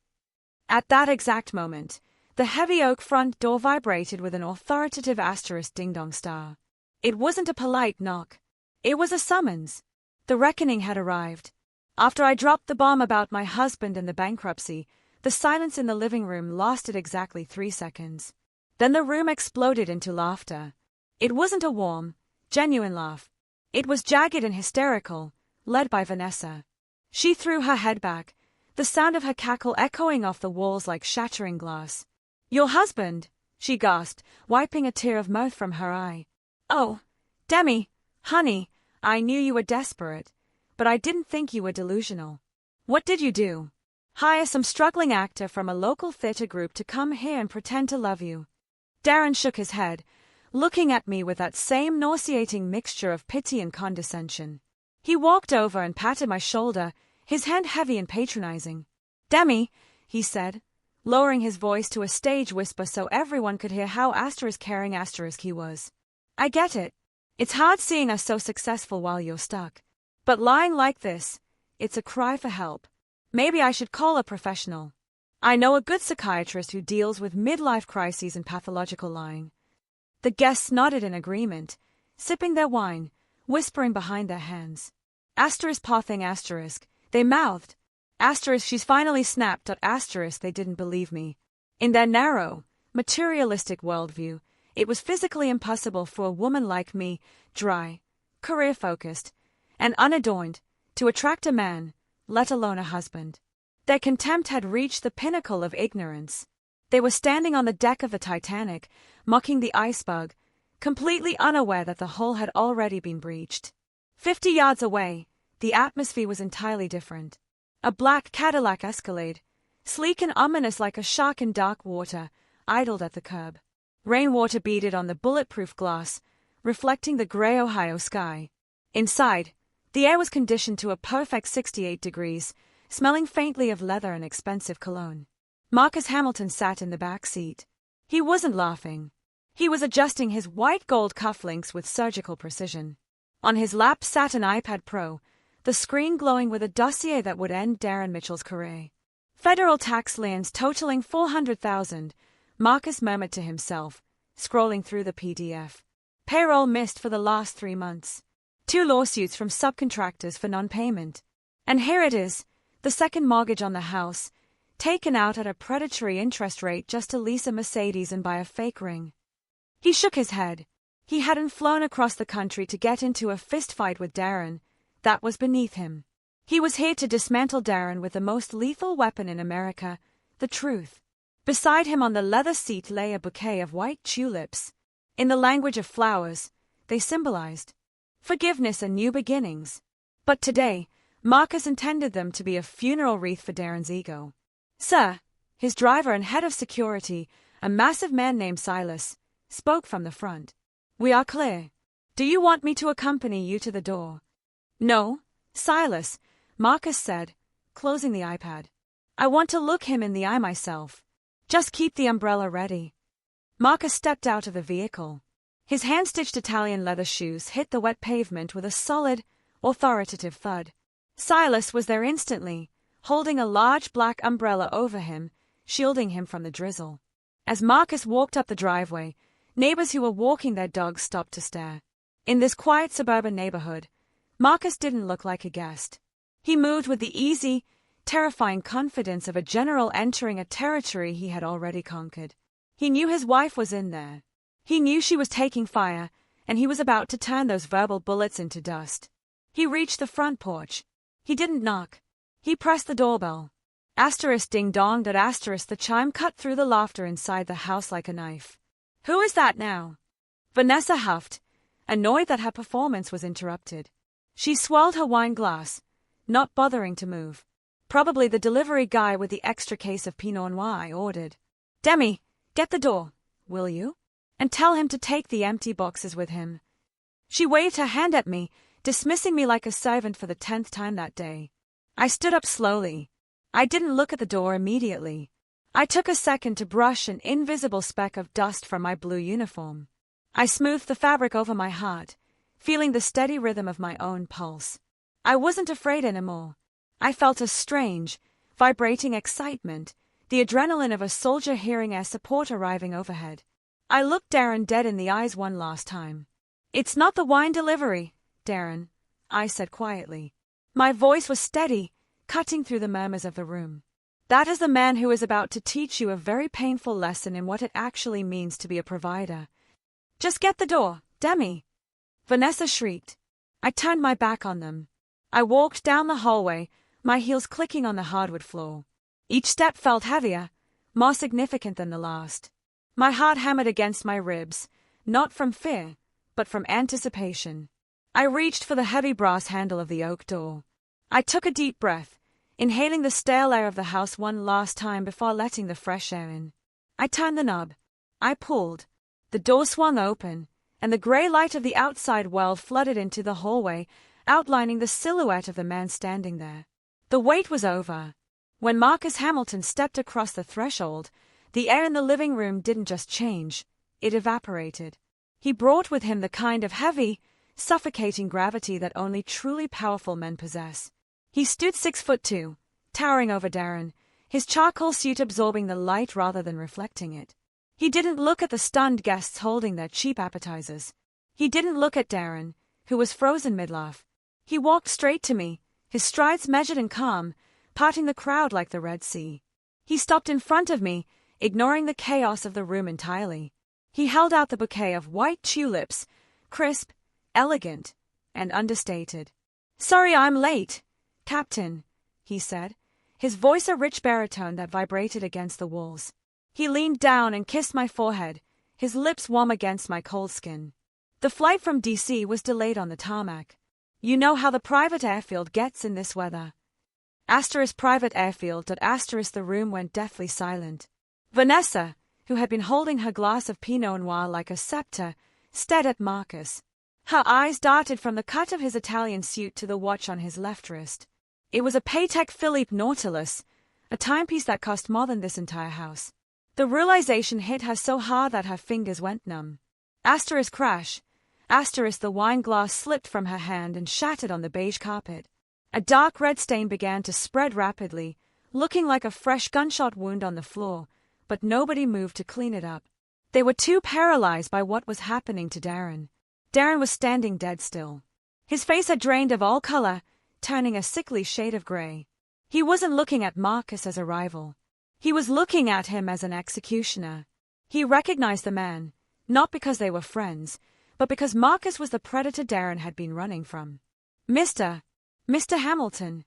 At that exact moment, the heavy oak front door vibrated with an authoritative * ding-dong star. It wasn't a polite knock. It was a summons. The reckoning had arrived. After I dropped the bomb about my husband and the bankruptcy, the silence in the living room lasted exactly 3 seconds. Then the room exploded into laughter. It wasn't a warm, genuine laugh. It was jagged and hysterical, led by Vanessa. She threw her head back, the sound of her cackle echoing off the walls like shattering glass. "Your husband," she gasped, wiping a tear of mirth from her eye. "Oh, Demi, honey, I knew you were desperate, but I didn't think you were delusional. What did you do? Hire some struggling actor from a local theater group to come here and pretend to love you?" Darren shook his head, looking at me with that same nauseating mixture of pity and condescension. He walked over and patted my shoulder, his hand heavy and patronizing. "Demi," he said, lowering his voice to a stage whisper so everyone could hear how caring he was. "I get it. It's hard seeing us so successful while you're stuck. But lying like this, it's a cry for help. Maybe I should call a professional. I know a good psychiatrist who deals with midlife crises and pathological lying." The guests nodded in agreement, sipping their wine, whispering behind their hands. Pathing they mouthed. She's finally snapped. They didn't believe me. In their narrow, materialistic worldview, it was physically impossible for a woman like me, dry, career-focused, and unadorned, to attract a man, let alone a husband. Their contempt had reached the pinnacle of ignorance. They were standing on the deck of the Titanic, mocking the iceberg, completely unaware that the hull had already been breached. 50 yards away, the atmosphere was entirely different. A black Cadillac Escalade, sleek and ominous like a shark in dark water, idled at the curb. Rainwater beaded on the bulletproof glass, reflecting the gray Ohio sky. Inside, the air was conditioned to a perfect 68 degrees, smelling faintly of leather and expensive cologne. Marcus Hamilton sat in the back seat. He wasn't laughing. He was adjusting his white gold cufflinks with surgical precision. On his lap sat an iPad Pro, the screen glowing with a dossier that would end Darren Mitchell's career. Federal tax liens totaling $400,000, Marcus murmured to himself, scrolling through the PDF. Payroll missed for the last 3 months. 2 lawsuits from subcontractors for non-payment. And here it is, the second mortgage on the house, taken out at a predatory interest rate just to lease a Mercedes and buy a fake ring. He shook his head. He hadn't flown across the country to get into a fistfight with Darren. That was beneath him. He was here to dismantle Darren with the most lethal weapon in America, the truth. Beside him on the leather seat lay a bouquet of white tulips. In the language of flowers, they symbolized forgiveness and new beginnings. But today, Marcus intended them to be a funeral wreath for Darren's ego. "Sir," his driver and head of security, a massive man named Silas, spoke from the front. "We are clear. Do you want me to accompany you to the door?" "No, Silas," Marcus said, closing the iPad. "I want to look him in the eye myself. Just keep the umbrella ready." Marcus stepped out of the vehicle. His hand-stitched Italian leather shoes hit the wet pavement with a solid, authoritative thud. Silas was there instantly, holding a large black umbrella over him, shielding him from the drizzle. As Marcus walked up the driveway, neighbors who were walking their dogs stopped to stare. In this quiet suburban neighborhood, Marcus didn't look like a guest. He moved with the easy, terrifying confidence of a general entering a territory he had already conquered. He knew his wife was in there. He knew she was taking fire, and he was about to turn those verbal bullets into dust. He reached the front porch. He didn't knock. He pressed the doorbell. Ding-donged. The chime cut through the laughter inside the house like a knife. "Who is that now?" Vanessa huffed, annoyed that her performance was interrupted. She swirled her wine glass, not bothering to move. "Probably the delivery guy with the extra case of Pinot Noir," I ordered. "Demi, get the door, will you?" And tell him to take the empty boxes with him. She waved her hand at me, dismissing me like a servant for the 10th time that day. I stood up slowly. I didn't look at the door immediately. I took a second to brush an invisible speck of dust from my blue uniform. I smoothed the fabric over my heart, feeling the steady rhythm of my own pulse. I wasn't afraid anymore. I felt a strange, vibrating excitement, the adrenaline of a soldier hearing air support arriving overhead. I looked Darren dead in the eyes one last time. "It's not the wine delivery, Darren," I said quietly. My voice was steady, cutting through the murmurs of the room. "That is the man who is about to teach you a very painful lesson in what it actually means to be a provider. Just get the door, Demi!" Vanessa shrieked. I turned my back on them. I walked down the hallway, my heels clicking on the hardwood floor. Each step felt heavier, more significant than the last. My heart hammered against my ribs, not from fear, but from anticipation. I reached for the heavy brass handle of the oak door. I took a deep breath, inhaling the stale air of the house one last time before letting the fresh air in. I turned the knob. I pulled. The door swung open, and the grey light of the outside world flooded into the hallway, outlining the silhouette of the man standing there. The wait was over. When Marcus Hamilton stepped across the threshold, the air in the living room didn't just change, it evaporated. He brought with him the kind of heavy, suffocating gravity that only truly powerful men possess. He stood 6'2", towering over Darren, his charcoal suit absorbing the light rather than reflecting it. He didn't look at the stunned guests holding their cheap appetizers. He didn't look at Darren, who was frozen mid-laugh. He walked straight to me, his strides measured and calm, parting the crowd like the Red Sea. He stopped in front of me, ignoring the chaos of the room entirely. He held out the bouquet of white tulips, crisp, elegant, and understated. "Sorry I'm late, Captain," he said, his voice a rich baritone that vibrated against the walls. He leaned down and kissed my forehead, his lips warm against my cold skin. "The flight from D.C. was delayed on the tarmac. You know how the private airfield gets in this weather." Private airfield. The room went deathly silent. Vanessa, who had been holding her glass of Pinot Noir like a scepter, stared at Marcus. Her eyes darted from the cut of his Italian suit to the watch on his left wrist. It was a Patek Philippe Nautilus, a timepiece that cost more than this entire house. The realization hit her so hard that her fingers went numb. Crash. The wine glass slipped from her hand and shattered on the beige carpet. A dark red stain began to spread rapidly, looking like a fresh gunshot wound on the floor, but nobody moved to clean it up. They were too paralyzed by what was happening to Darren. Darren was standing dead still. His face had drained of all color, turning a sickly shade of gray. He wasn't looking at Marcus as a rival. He was looking at him as an executioner. He recognized the man, not because they were friends, but because Marcus was the predator Darren had been running from. Mr. Hamilton,"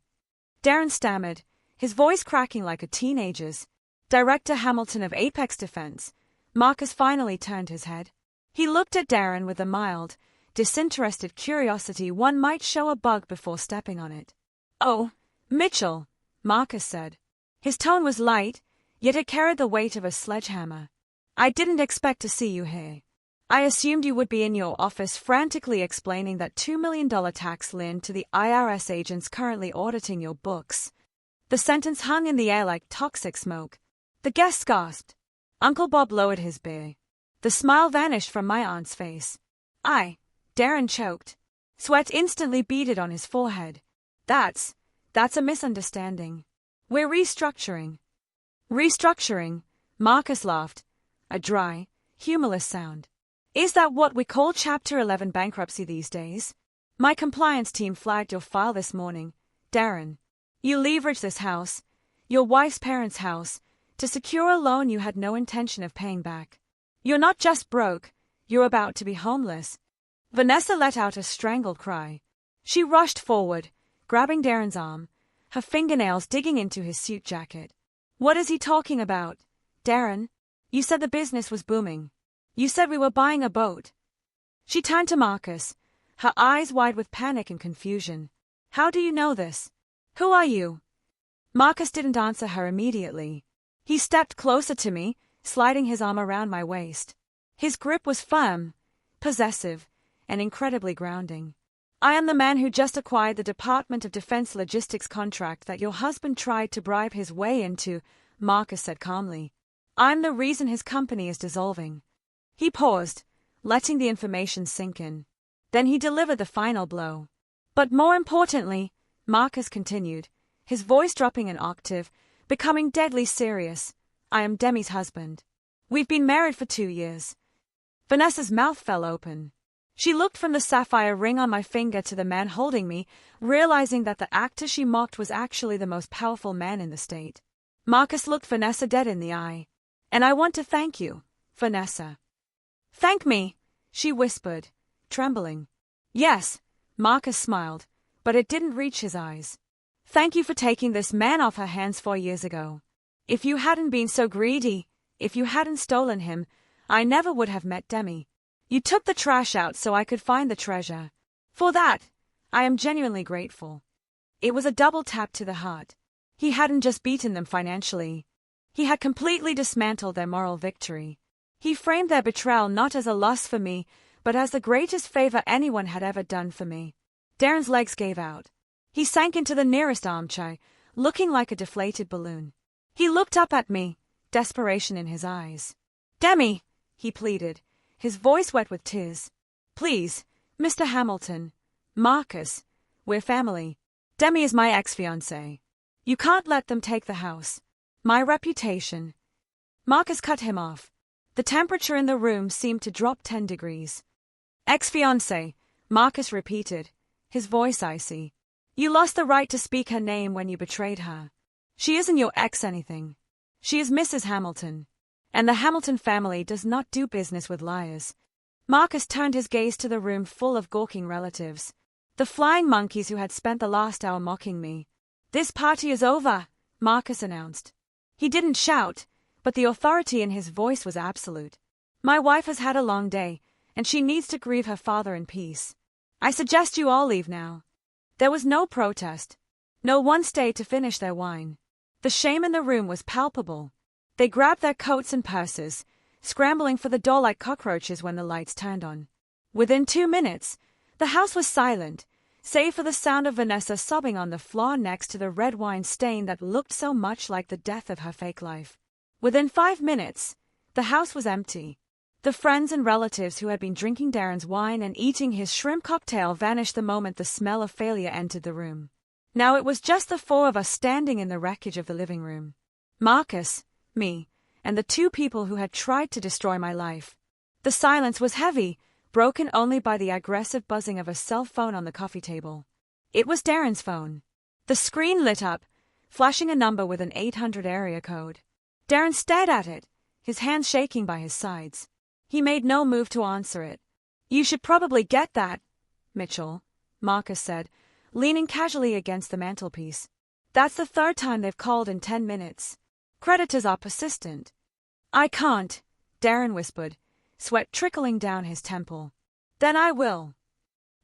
Darren stammered, his voice cracking like a teenager's. "Director Hamilton of Apex Defense." Marcus finally turned his head. He looked at Darren with the mild, disinterested curiosity one might show a bug before stepping on it. "Oh, Mitchell," Marcus said. His tone was light, yet it carried the weight of a sledgehammer. "I didn't expect to see you here. I assumed you would be in your office frantically explaining that $2 million tax lien to the IRS agents currently auditing your books." The sentence hung in the air like toxic smoke. The guests gasped. Uncle Bob lowered his beer. The smile vanished from my aunt's face. Darren choked. Sweat instantly beaded on his forehead. That's a misunderstanding. We're restructuring." "Restructuring?" Marcus laughed. A dry, humorless sound. "Is that what we call Chapter 11 bankruptcy these days? My compliance team flagged your file this morning, Darren. You leveraged this house, your wife's parents' house, to secure a loan you had no intention of paying back. You're not just broke, you're about to be homeless." Vanessa let out a strangled cry. She rushed forward, grabbing Darren's arm, her fingernails digging into his suit jacket. "What is he talking about, Darren? You said the business was booming. You said we were buying a boat." She turned to Marcus, her eyes wide with panic and confusion. "How do you know this? Who are you?" Marcus didn't answer her immediately. He stepped closer to me, sliding his arm around my waist. His grip was firm, possessive, and incredibly grounding. I am the man who just acquired the Department of Defense logistics contract that your husband tried to bribe his way into, Marcus said calmly. I'm the reason his company is dissolving. He paused, letting the information sink in. Then he delivered the final blow. But more importantly, Marcus continued, his voice dropping an octave, becoming deadly serious, I am Demi's husband. We've been married for 2 years. Vanessa's mouth fell open. She looked from the sapphire ring on my finger to the man holding me, realizing that the actor she mocked was actually the most powerful man in the state. Marcus looked Vanessa dead in the eye. And I want to thank you, Vanessa. Thank me, she whispered, trembling. Yes, Marcus smiled, but it didn't reach his eyes. Thank you for taking this man off her hands 4 years ago. If you hadn't been so greedy, if you hadn't stolen him, I never would have met Demi. You took the trash out so I could find the treasure. For that, I am genuinely grateful. It was a double tap to the heart. He hadn't just beaten them financially. He had completely dismantled their moral victory. He framed their betrayal not as a loss for me, but as the greatest favor anyone had ever done for me. Darren's legs gave out. He sank into the nearest armchair, looking like a deflated balloon. He looked up at me, desperation in his eyes. Demi, he pleaded, his voice wet with tears. Please, Mr. Hamilton, Marcus, we're family. Demi is my ex-fiancée. You can't let them take the house. My reputation. Marcus cut him off. The temperature in the room seemed to drop 10 degrees. Ex-fiancée, Marcus repeated, his voice icy. You lost the right to speak her name when you betrayed her. She isn't your ex-anything. She is Mrs. Hamilton. And the Hamilton family does not do business with liars. Marcus turned his gaze to the room full of gawking relatives. The flying monkeys who had spent the last hour mocking me. This party is over, Marcus announced. He didn't shout, but the authority in his voice was absolute. My wife has had a long day, and she needs to grieve her father in peace. I suggest you all leave now. There was no protest. No one stayed to finish their wine. The shame in the room was palpable. They grabbed their coats and purses, scrambling for the door like cockroaches when the lights turned on. Within 2 minutes, the house was silent, save for the sound of Vanessa sobbing on the floor next to the red wine stain that looked so much like the death of her fake life. Within 5 minutes, the house was empty. The friends and relatives who had been drinking Darren's wine and eating his shrimp cocktail vanished the moment the smell of failure entered the room. Now it was just the 4 of us standing in the wreckage of the living room. Marcus, me, and the 2 people who had tried to destroy my life. The silence was heavy, broken only by the aggressive buzzing of a cell phone on the coffee table. It was Darren's phone. The screen lit up, flashing a number with an 800 area code. Darren stared at it, his hands shaking by his sides. He made no move to answer it. You should probably get that, Mitchell, Marcus said, leaning casually against the mantelpiece. That's the 3rd time they've called in 10 minutes. Creditors are persistent. I can't, Darren whispered, sweat trickling down his temple. Then I will.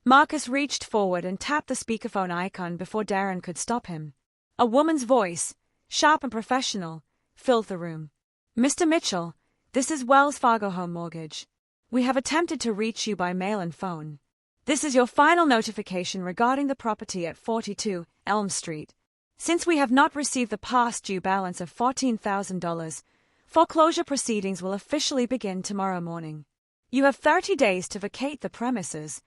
Marcus reached forward and tapped the speakerphone icon before Darren could stop him. A woman's voice, sharp and professional, filled the room. Mr. Mitchell, this is Wells Fargo Home Mortgage. We have attempted to reach you by mail and phone. This is your final notification regarding the property at 42 Elm Street. Since we have not received the past due balance of $14,000, foreclosure proceedings will officially begin tomorrow morning. You have 30 days to vacate the premises.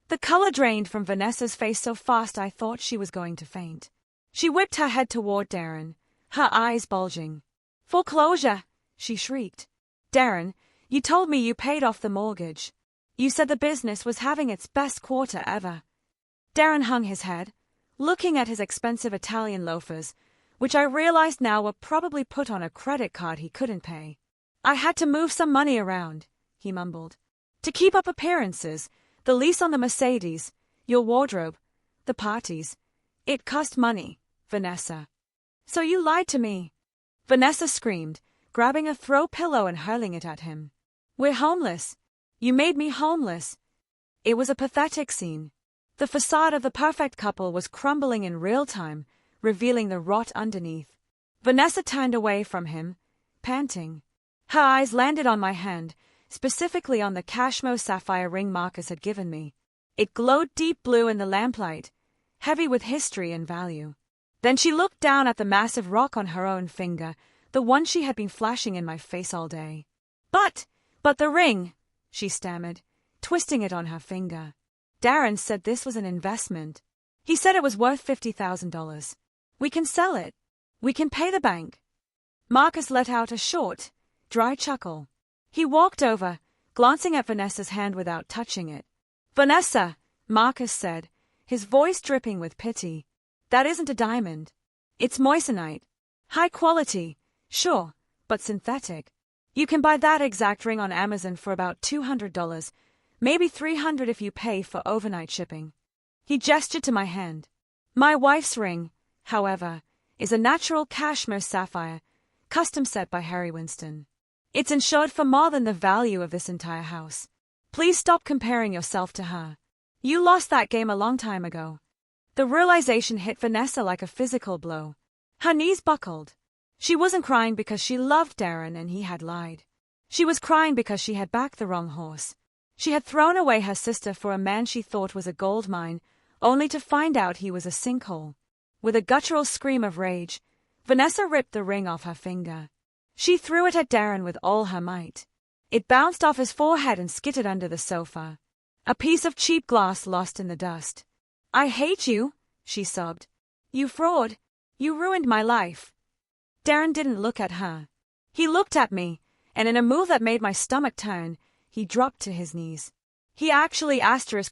The color drained from Vanessa's face so fast I thought she was going to faint. She whipped her head toward Darren, her eyes bulging. Foreclosure, she shrieked. Darren, you told me you paid off the mortgage. You said the business was having its best quarter ever. Darren hung his head, looking at his expensive Italian loafers, which I realized now were probably put on a credit card he couldn't pay. I had to move some money around, he mumbled. To keep up appearances, the lease on the Mercedes, your wardrobe, the parties. It cost money, Vanessa. So you lied to me. Vanessa screamed, grabbing a throw pillow and hurling it at him. We're homeless. You made me homeless. It was a pathetic scene. The facade of the perfect couple was crumbling in real time, revealing the rot underneath. Vanessa turned away from him, panting. Her eyes landed on my hand, specifically on the cashmere sapphire ring Marcus had given me. It glowed deep blue in the lamplight, heavy with history and value. Then she looked down at the massive rock on her own finger, the one she had been flashing in my face all day. But the ring, she stammered, twisting it on her finger. Darren said this was an investment. He said it was worth $50,000. We can sell it. We can pay the bank. Marcus let out a short, dry chuckle. He walked over, glancing at Vanessa's hand without touching it. Vanessa, Marcus said, his voice dripping with pity. That isn't a diamond. It's moissanite. High quality, sure, but synthetic. You can buy that exact ring on Amazon for about $200, maybe $300 if you pay for overnight shipping. He gestured to my hand. My wife's ring, however, is a natural cashmere sapphire, custom set by Harry Winston. It's insured for more than the value of this entire house. Please stop comparing yourself to her. You lost that game a long time ago. The realization hit Vanessa like a physical blow. Her knees buckled. She wasn't crying because she loved Darren and he had lied. She was crying because she had backed the wrong horse. She had thrown away her sister for a man she thought was a gold mine, only to find out he was a sinkhole. With a guttural scream of rage, Vanessa ripped the ring off her finger. She threw it at Darren with all her might. It bounced off his forehead and skittered under the sofa. A piece of cheap glass lost in the dust. I hate you, she sobbed. You fraud. You ruined my life. Darren didn't look at her. He looked at me, and in a move that made my stomach turn, he dropped to his knees. He actually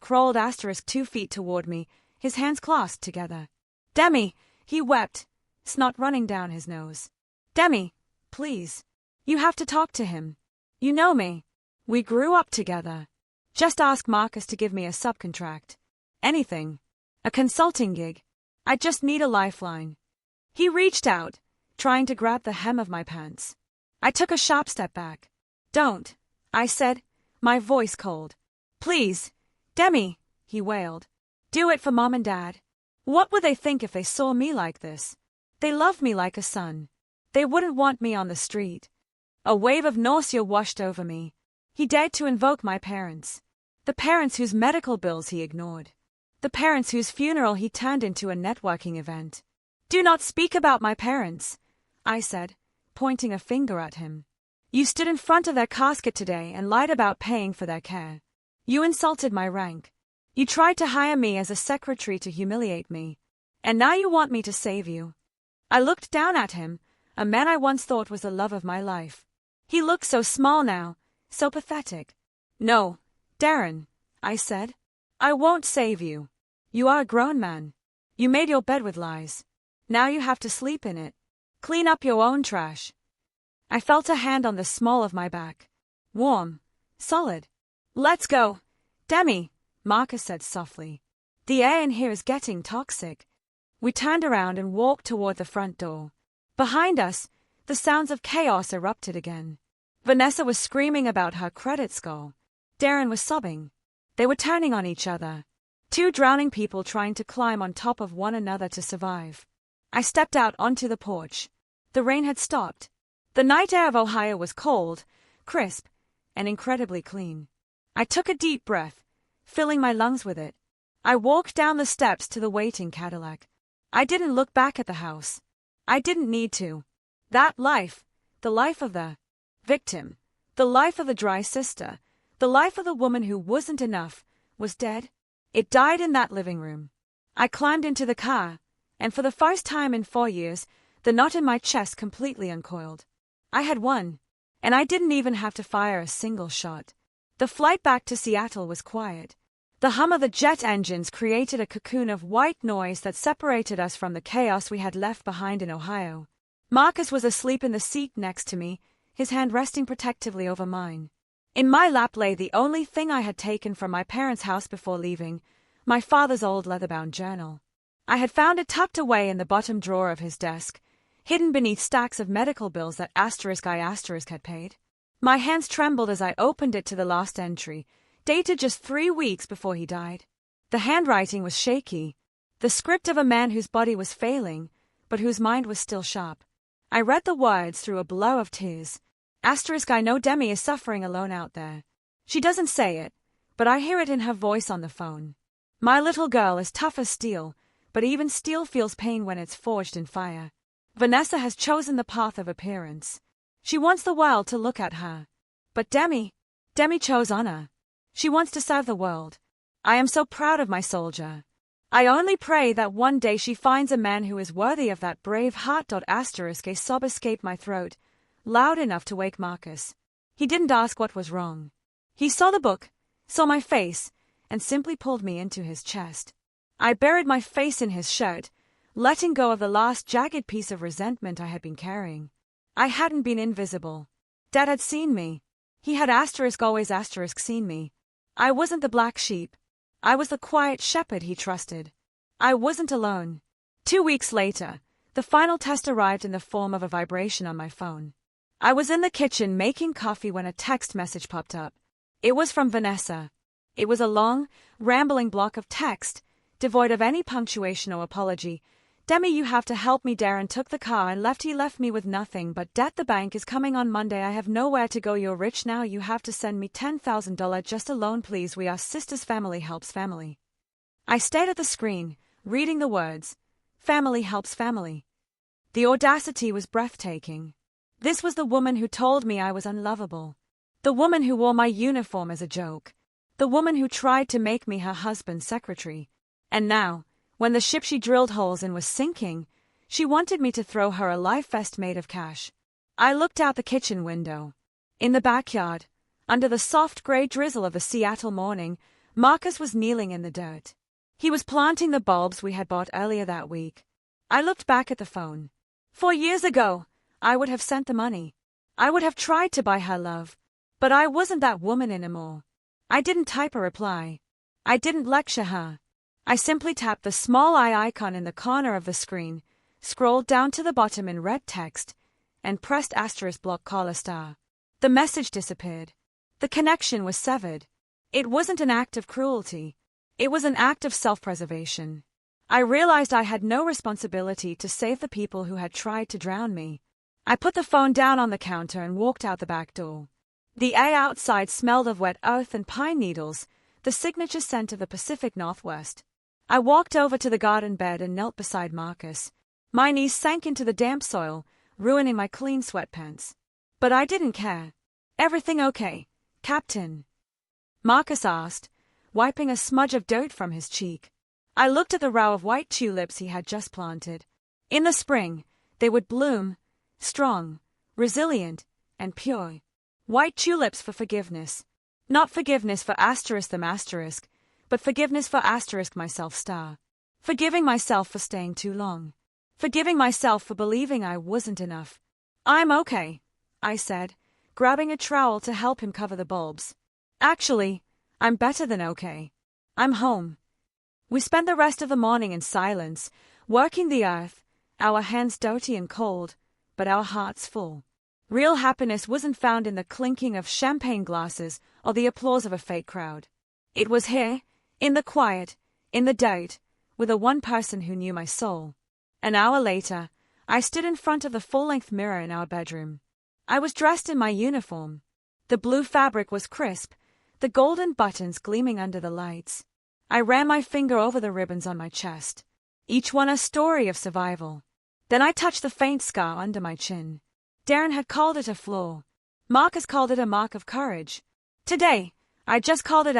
crawled 2 feet toward me, his hands clasped together. Demi, he wept, snot running down his nose. Demi, please. You have to talk to him. You know me. We grew up together. Just ask Marcus to give me a subcontract. Anything. A consulting gig. I just need a lifeline. He reached out, trying to grab the hem of my pants. I took a sharp step back. Don't, I said, my voice cold. Please, Demi, he wailed. Do it for Mom and Dad. What would they think if they saw me like this? They love me like a son. They wouldn't want me on the street. A wave of nausea washed over me. He dared to invoke my parents. The parents whose medical bills he ignored. The parents whose funeral he turned into a networking event. Do not speak about my parents, I said, pointing a finger at him. You stood in front of their casket today and lied about paying for their care. You insulted my rank. You tried to hire me as a secretary to humiliate me. And now you want me to save you. I looked down at him, a man I once thought was the love of my life. He looked so small now, so pathetic. No, Darren, I said. I won't save you. You are a grown man. You made your bed with lies. Now you have to sleep in it. Clean up your own trash. I felt a hand on the small of my back. Warm. Solid. Let's go. Demi, Marcus said softly. The air in here is getting toxic. We turned around and walked toward the front door. Behind us, the sounds of chaos erupted again. Vanessa was screaming about her credit score. Darren was sobbing. They were turning on each other. Two drowning people trying to climb on top of one another to survive. I stepped out onto the porch. The rain had stopped. The night air of Ohio was cold, crisp, and incredibly clean. I took a deep breath, filling my lungs with it. I walked down the steps to the waiting Cadillac. I didn't look back at the house. I didn't need to. That life, the life of the victim, the life of the dry sister, the life of the woman who wasn't enough, was dead. It died in that living room. I climbed into the car, and for the first time in 4 years, the knot in my chest completely uncoiled. I had won, and I didn't even have to fire a single shot. The flight back to Seattle was quiet. The hum of the jet engines created a cocoon of white noise that separated us from the chaos we had left behind in Ohio. Marcus was asleep in the seat next to me, his hand resting protectively over mine. In my lap lay the only thing I had taken from my parents' house before leaving, my father's old leather-bound journal. I had found it tucked away in the bottom drawer of his desk, hidden beneath stacks of medical bills that *I* had paid. My hands trembled as I opened it to the last entry, dated just 3 weeks before he died. The handwriting was shaky, the script of a man whose body was failing, but whose mind was still sharp. I read the words through a blur of tears. I know Demi is suffering alone out there. She doesn't say it, but I hear it in her voice on the phone. My little girl is tough as steel, but even steel feels pain when it's forged in fire. Vanessa has chosen the path of appearance. She wants the world to look at her. But Demi chose honor. She wants to serve the world. I am so proud of my soldier. I only pray that one day she finds a man who is worthy of that brave heart. A sob escaped my throat, loud enough to wake Marcus. He didn't ask what was wrong. He saw the book, saw my face, and simply pulled me into his chest. I buried my face in his shirt, letting go of the last jagged piece of resentment I had been carrying. I hadn't been invisible. Dad had seen me. He had always seen me. I wasn't the black sheep. I was the quiet shepherd he trusted. I wasn't alone. 2 weeks later, the final test arrived in the form of a vibration on my phone. I was in the kitchen making coffee when a text message popped up. It was from Vanessa. It was a long, rambling block of text, devoid of any punctuation or apology. Demi, you have to help me. Darren took the car and left. He left me with nothing but debt. The bank is coming on Monday. I have nowhere to go. You're rich now. You have to send me $10,000 just a loan, please. We are sisters. Family helps family. I stared at the screen, reading the words. Family helps family. The audacity was breathtaking. This was the woman who told me I was unlovable. The woman who wore my uniform as a joke. The woman who tried to make me her husband's secretary. And now, when the ship she drilled holes in was sinking, she wanted me to throw her a life vest made of cash. I looked out the kitchen window. In the backyard, under the soft gray drizzle of the Seattle morning, Marcus was kneeling in the dirt. He was planting the bulbs we had bought earlier that week. I looked back at the phone. 4 years ago, I would have sent the money. I would have tried to buy her love. But I wasn't that woman anymore. I didn't type a reply. I didn't lecture her. I simply tapped the small eye icon in the corner of the screen, scrolled down to the bottom in red text, and pressed *block caller star. The message disappeared. The connection was severed. It wasn't an act of cruelty. It was an act of self-preservation. I realized I had no responsibility to save the people who had tried to drown me. I put the phone down on the counter and walked out the back door. The air outside smelled of wet earth and pine needles, the signature scent of the Pacific Northwest. I walked over to the garden bed and knelt beside Marcus. My knees sank into the damp soil, ruining my clean sweatpants. But I didn't care. Everything okay, Captain? Marcus asked, wiping a smudge of dirt from his cheek. I looked at the row of white tulips he had just planted. In the spring, they would bloom, strong, resilient, and pure. White tulips for forgiveness. Not forgiveness for *them*, but forgiveness for *myself*. Forgiving myself for staying too long. Forgiving myself for believing I wasn't enough. I'm okay, I said, grabbing a trowel to help him cover the bulbs. Actually, I'm better than okay. I'm home. We spent the rest of the morning in silence, working the earth, our hands dirty and cold, but our hearts full. Real happiness wasn't found in the clinking of champagne glasses or the applause of a fake crowd. It was here, in the quiet, in the dirt, with the one person who knew my soul. An hour later, I stood in front of the full-length mirror in our bedroom. I was dressed in my uniform. The blue fabric was crisp, the golden buttons gleaming under the lights. I ran my finger over the ribbons on my chest, each one a story of survival. Then I touched the faint scar under my chin. Darren had called it a flaw. Marcus called it a mark of courage. Today, I just called it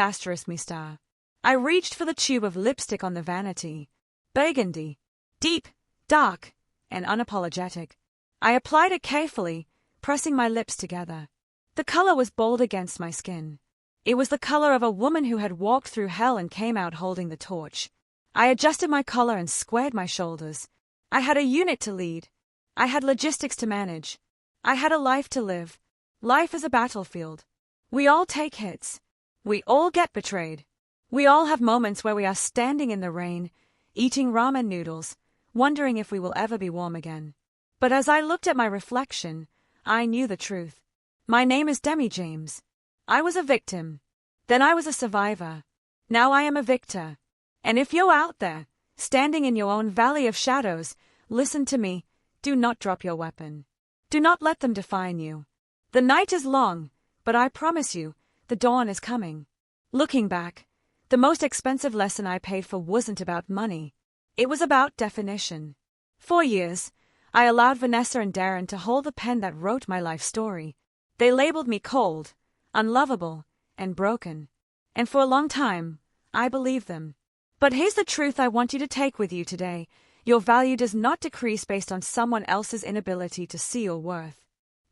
*me star. I reached for the tube of lipstick on the vanity. Burgundy. Deep, dark, and unapologetic. I applied it carefully, pressing my lips together. The color was bold against my skin. It was the color of a woman who had walked through hell and came out holding the torch. I adjusted my collar and squared my shoulders. I had a unit to lead. I had logistics to manage. I had a life to live. Life is a battlefield. We all take hits. We all get betrayed. We all have moments where we are standing in the rain, eating ramen noodles, wondering if we will ever be warm again. But as I looked at my reflection, I knew the truth. My name is Demi James. I was a victim. Then I was a survivor. Now I am a victor. And if you're out there, standing in your own valley of shadows, listen to me. Do not drop your weapon. Do not let them define you. The night is long, but I promise you, the dawn is coming. Looking back, the most expensive lesson I paid for wasn't about money. It was about definition. For years, I allowed Vanessa and Darren to hold the pen that wrote my life story. They labeled me cold, unlovable, and broken. And for a long time, I believed them. But here's the truth I want you to take with you today. Your value does not decrease based on someone else's inability to see your worth.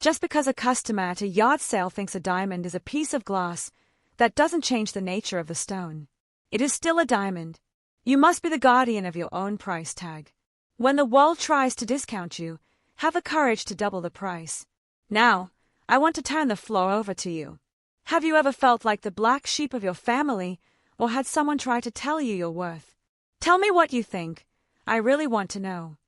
Just because a customer at a yard sale thinks a diamond is a piece of glass, that doesn't change the nature of the stone. It is still a diamond. You must be the guardian of your own price tag. When the world tries to discount you, have the courage to double the price. Now, I want to turn the floor over to you. Have you ever felt like the black sheep of your family, or had someone try to tell you your worth? Tell me what you think. I really want to know.